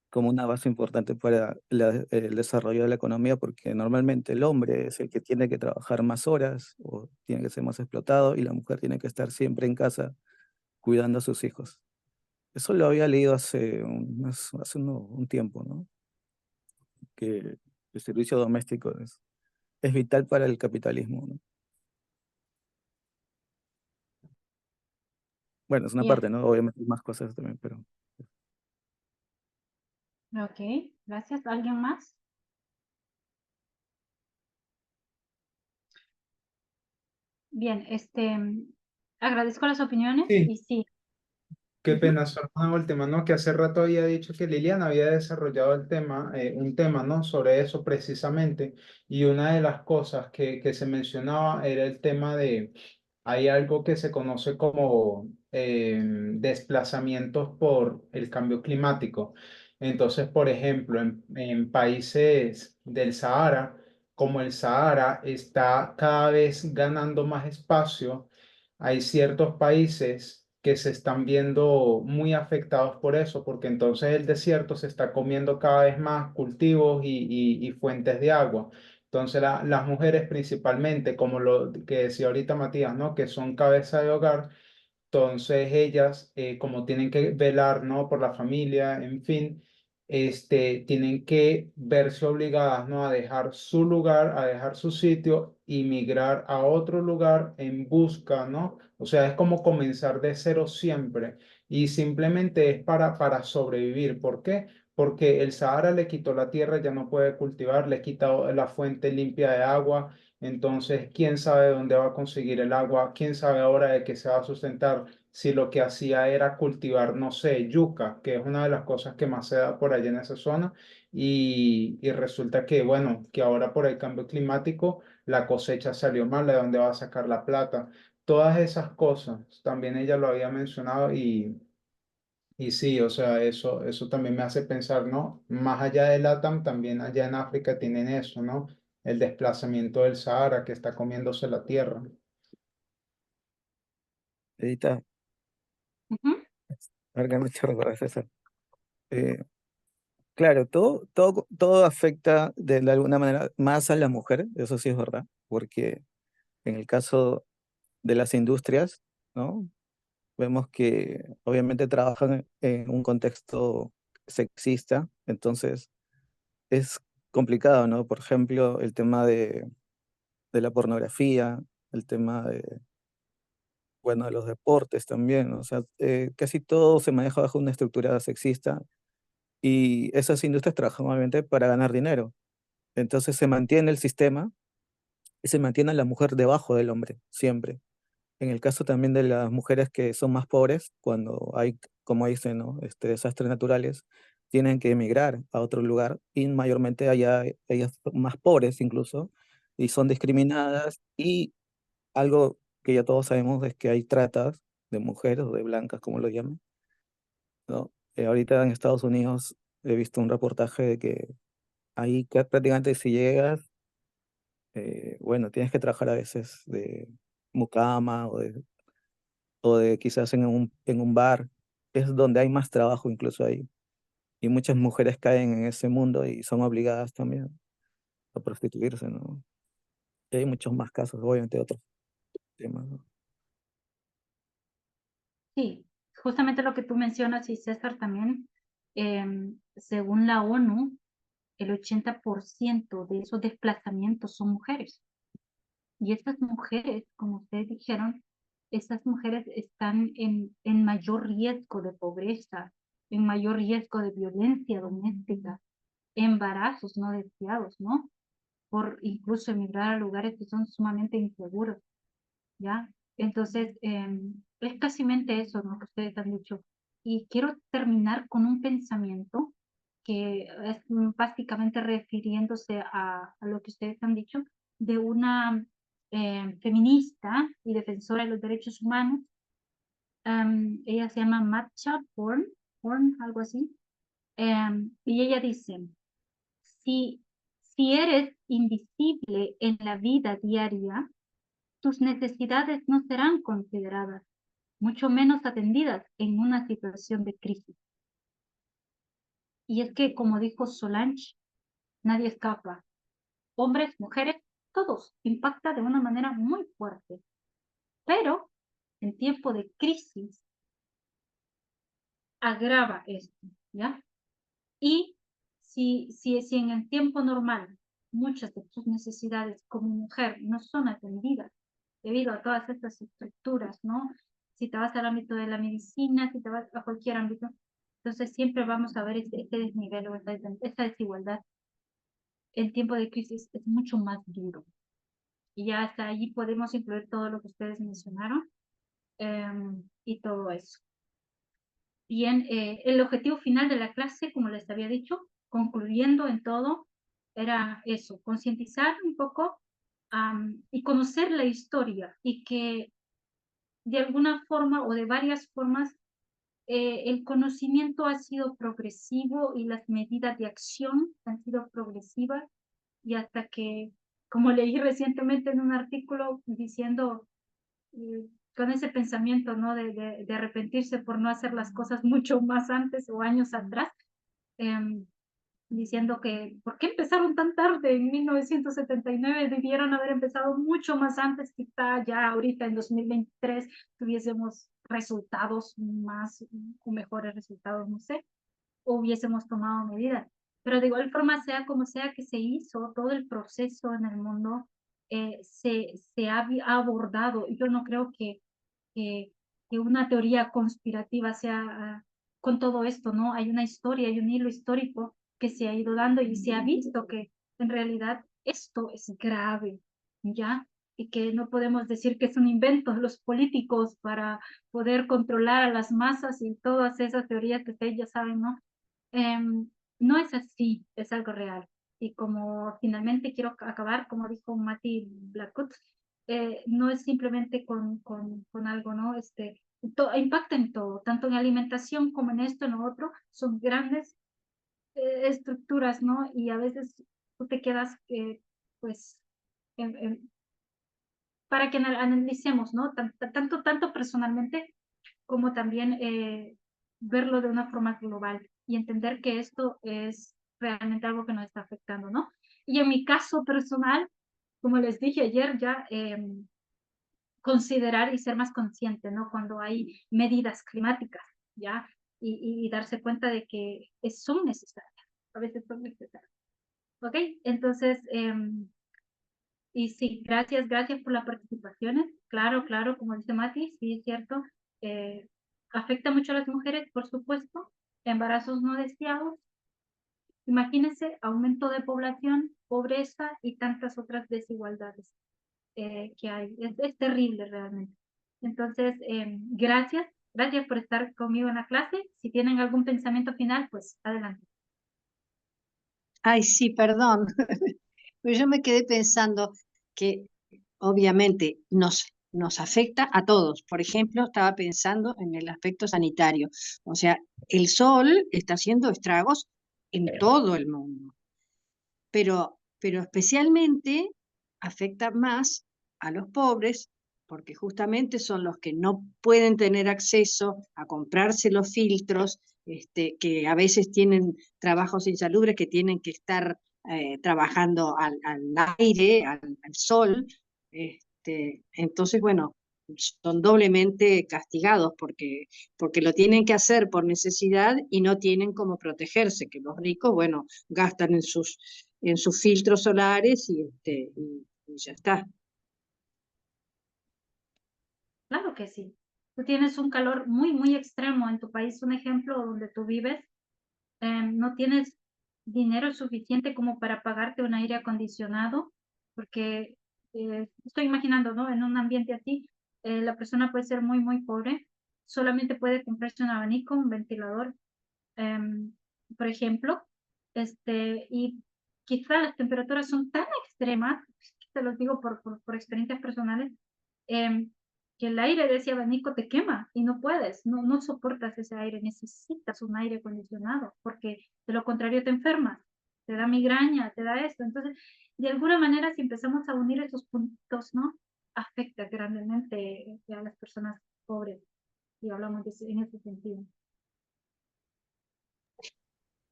como una base importante para el desarrollo de la economía, porque normalmente el hombre es el que tiene que trabajar más horas o tiene que ser más explotado y la mujer tiene que estar siempre en casa cuidando a sus hijos. Eso lo había leído hace un tiempo, ¿no? Que el servicio doméstico es vital para el capitalismo, ¿no? Bueno, es una Bien, parte, ¿no? Obviamente hay más cosas también, pero ok, gracias. ¿Alguien más? Bien, agradezco las opiniones Sí, y sí. qué Ujú. pena, solo una última, ¿no? Que hace rato había dicho que Liliana había desarrollado el tema, un tema, ¿no? Sobre eso precisamente. Y una de las cosas que se mencionaba era el tema de, hay algo que se conoce como desplazamientos por el cambio climático. Entonces, por ejemplo, en países del Sahara, como el Sahara está cada vez ganando más espacio, hay ciertos países que se están viendo muy afectados por eso, porque entonces el desierto se está comiendo cada vez más cultivos y fuentes de agua. Entonces las mujeres principalmente, como lo que decía ahorita Matías, ¿no? Que son cabeza de hogar, entonces ellas, como tienen que velar, ¿no? Por la familia, en fin, tienen que verse obligadas, ¿no? A dejar su lugar, a dejar su sitio y migrar a otro lugar en busca, ¿no? O sea, es como comenzar de cero siempre y simplemente es para sobrevivir. ¿Por qué? Porque el Sahara le quitó la tierra, ya no puede cultivar, le quitó la fuente limpia de agua. Entonces, ¿quién sabe dónde va a conseguir el agua? ¿Quién sabe ahora de qué se va a sustentar? Si lo que hacía era cultivar, no sé, yuca, que es una de las cosas que más se da por allá en esa zona, y resulta que, bueno, que ahora por el cambio climático la cosecha salió mal, ¿de dónde va a sacar la plata? Todas esas cosas, también ella lo había mencionado y sí, o sea, eso también me hace pensar, ¿no? Más allá de LATAM, también allá en África tienen eso, ¿no? El desplazamiento del Sahara que está comiéndose la tierra. Edita, Ujú. ahora me hecho recordar, César. Eh, claro, todo afecta de alguna manera más a la mujer, eso sí es verdad, porque en el caso de las industrias, ¿no? Vemos que obviamente trabajan en un contexto sexista, entonces es complicado, ¿no? Por ejemplo, el tema de la pornografía, el tema de, bueno, de los deportes también, ¿no? O sea, casi todo se maneja bajo una estructura sexista y esas industrias trabajan obviamente para ganar dinero. Entonces se mantiene el sistema y se mantiene a la mujer debajo del hombre, siempre. En el caso también de las mujeres que son más pobres, cuando hay, como dicen, ¿no? Desastres naturales, tienen que emigrar a otro lugar y mayormente allá ellas son más pobres incluso y son discriminadas y algo que ya todos sabemos es que hay tratas de mujeres o de blancas, como lo llaman, ¿no? Ahorita en Estados Unidos he visto un reportaje de que ahí prácticamente si llegas, bueno, tienes que trabajar a veces de mucama o de quizás en un bar, es donde hay más trabajo incluso ahí. Y muchas mujeres caen en ese mundo y son obligadas también a prostituirse, ¿no? Y hay muchos más casos, obviamente, otros temas, ¿no? Sí, justamente lo que tú mencionas y César también, según la ONU, el 80% de esos desplazamientos son mujeres. Y estas mujeres, como ustedes dijeron, estas mujeres están en mayor riesgo de pobreza, en mayor riesgo de violencia doméstica, embarazos no deseados, ¿no? Por incluso emigrar a lugares que son sumamente inseguros, ¿ya? Entonces, es casi eso, ¿no? Que ustedes han dicho. Y quiero terminar con un pensamiento que es básicamente refiriéndose a lo que ustedes han dicho, de una feminista y defensora de los derechos humanos. Ella se llama Matcha Born, algo así. Y ella dice, si eres invisible en la vida diaria, tus necesidades no serán consideradas, mucho menos atendidas en una situación de crisis. Y es que, como dijo Solange, nadie escapa. Hombres, mujeres, todos impacta de una manera muy fuerte. Pero en tiempo de crisis agrava esto, ¿ya? Y si en el tiempo normal muchas de tus necesidades como mujer no son atendidas debido a todas estas estructuras, ¿no? Si te vas al ámbito de la medicina, si te vas a cualquier ámbito, entonces siempre vamos a ver este desnivel o esta desigualdad. El tiempo de crisis es mucho más duro. Y ya hasta allí podemos incluir todo lo que ustedes mencionaron y todo eso. Bien, el objetivo final de la clase, como les había dicho, concluyendo en todo, era eso, concientizar un poco y conocer la historia y que de alguna forma o de varias formas el conocimiento ha sido progresivo y las medidas de acción han sido progresivas y hasta que, como leí recientemente en un artículo diciendo con ese pensamiento, ¿no? De arrepentirse por no hacer las cosas mucho más antes o años atrás, diciendo que, ¿por qué empezaron tan tarde en 1979? Debieron haber empezado mucho más antes, quizá ya ahorita en 2023 tuviésemos resultados más o mejores resultados, no sé, o hubiésemos tomado medidas. Pero de igual forma, sea como sea que se hizo, todo el proceso en el mundo se ha abordado. Yo no creo que, que una teoría conspirativa sea con todo esto, ¿no? Hay una historia, hay un hilo histórico que se ha ido dando y se ha visto que en realidad esto es grave, ¿ya? Y que no podemos decir que es un invento de los políticos para poder controlar a las masas y todas esas teorías que ustedes ya saben, ¿no? No es así, es algo real. Y como finalmente quiero acabar, como dijo Mati Blackwood, no es simplemente con algo, ¿no? Impacta en todo, tanto en alimentación como en esto, en lo otro, son grandes estructuras, ¿no? Y a veces tú te quedas, pues, para que analicemos, ¿no? Tanto personalmente como también verlo de una forma global y entender que esto es realmente algo que nos está afectando, ¿no? Y en mi caso personal, como les dije ayer, ya considerar y ser más consciente, ¿no? Cuando hay medidas climáticas, ¿ya? Y darse cuenta de que son necesarias, a veces son necesarias. ¿Ok? Entonces, y sí, gracias por las participaciones. Claro, como dice Mati, sí es cierto. Afecta mucho a las mujeres, por supuesto. Embarazos no deseados. Imagínense, aumento de población, pobreza y tantas otras desigualdades que hay. Es terrible realmente. Entonces, gracias por estar conmigo en la clase. Si tienen algún pensamiento final, pues adelante. Ay, sí, perdón. Pero yo me quedé pensando que obviamente nos afecta a todos. Por ejemplo, estaba pensando en el aspecto sanitario. O sea, el sol está haciendo estragos en todo el mundo, pero especialmente afecta más a los pobres, porque justamente son los que no pueden tener acceso a comprarse los filtros, que a veces tienen trabajos insalubres, que tienen que estar trabajando al aire, al sol. Entonces, bueno, son doblemente castigados porque lo tienen que hacer por necesidad y no tienen cómo protegerse, que los ricos, bueno, gastan en sus filtros solares y ya está. Claro que sí. Tú tienes un calor muy extremo en tu país, un ejemplo donde tú vives, no tienes dinero suficiente como para pagarte un aire acondicionado, porque estoy imaginando, ¿no? En un ambiente así, la persona puede ser muy pobre, solamente puede comprarse un abanico, un ventilador, em, por ejemplo, y quizá las temperaturas son tan extremas te los digo por experiencias personales, que el aire de ese abanico te quema y no puedes, no soportas ese aire, necesitas un aire acondicionado, porque de lo contrario te enfermas, te da migraña, te da esto. Entonces, de alguna manera, si empezamos a unir esos puntos, ¿no? Afecta grandemente a las personas pobres, y hablamos en ese sentido.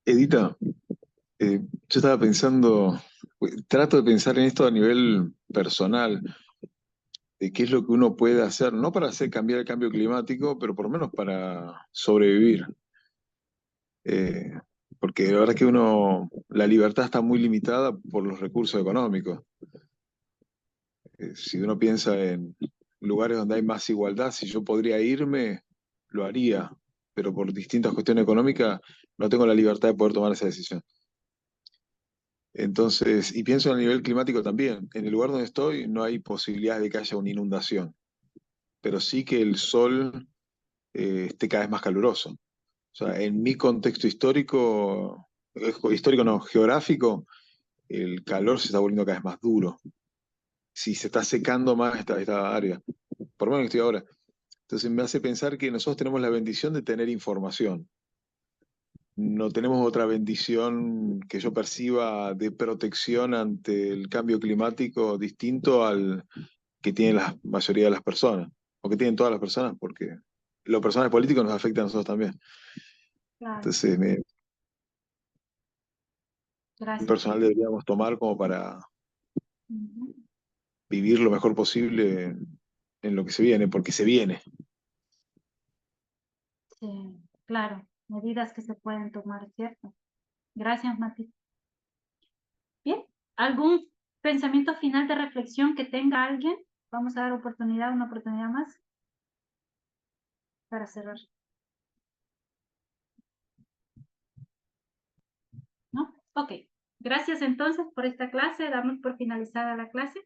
Edita, yo estaba pensando, trato de pensar en esto a nivel personal, de qué es lo que uno puede hacer, no para hacer cambiar el cambio climático, pero por lo menos para sobrevivir. Eh, Porque la verdad que la libertad está muy limitada por los recursos económicos. Si uno piensa en lugares donde hay más igualdad, si yo podría irme, lo haría, pero por distintas cuestiones económicas no tengo la libertad de poder tomar esa decisión. Entonces, y pienso a nivel climático también. En el lugar donde estoy no hay posibilidad de que haya una inundación, pero sí que el sol esté cada vez más caluroso. O sea, en mi contexto histórico no, geográfico, el calor se está volviendo cada vez más duro. Si se está secando más esta área, por lo menos que estoy ahora. Entonces me hace pensar que nosotros tenemos la bendición de tener información. No tenemos otra bendición que yo perciba de protección ante el cambio climático distinto al que tiene la mayoría de las personas, o que tienen todas las personas, porque los personajes políticos nos afectan a nosotros también. Claro, Entonces, gracias. personal deberíamos tomar como para Ujú. vivir lo mejor posible en lo que se viene, porque se viene. Sí, claro, medidas que se pueden tomar, ¿cierto? Gracias, Mati. Bien, ¿algún pensamiento final de reflexión que tenga alguien? Vamos a dar una oportunidad más para cerrar. ¿No? Ok. Gracias entonces por esta clase. Damos por finalizada la clase.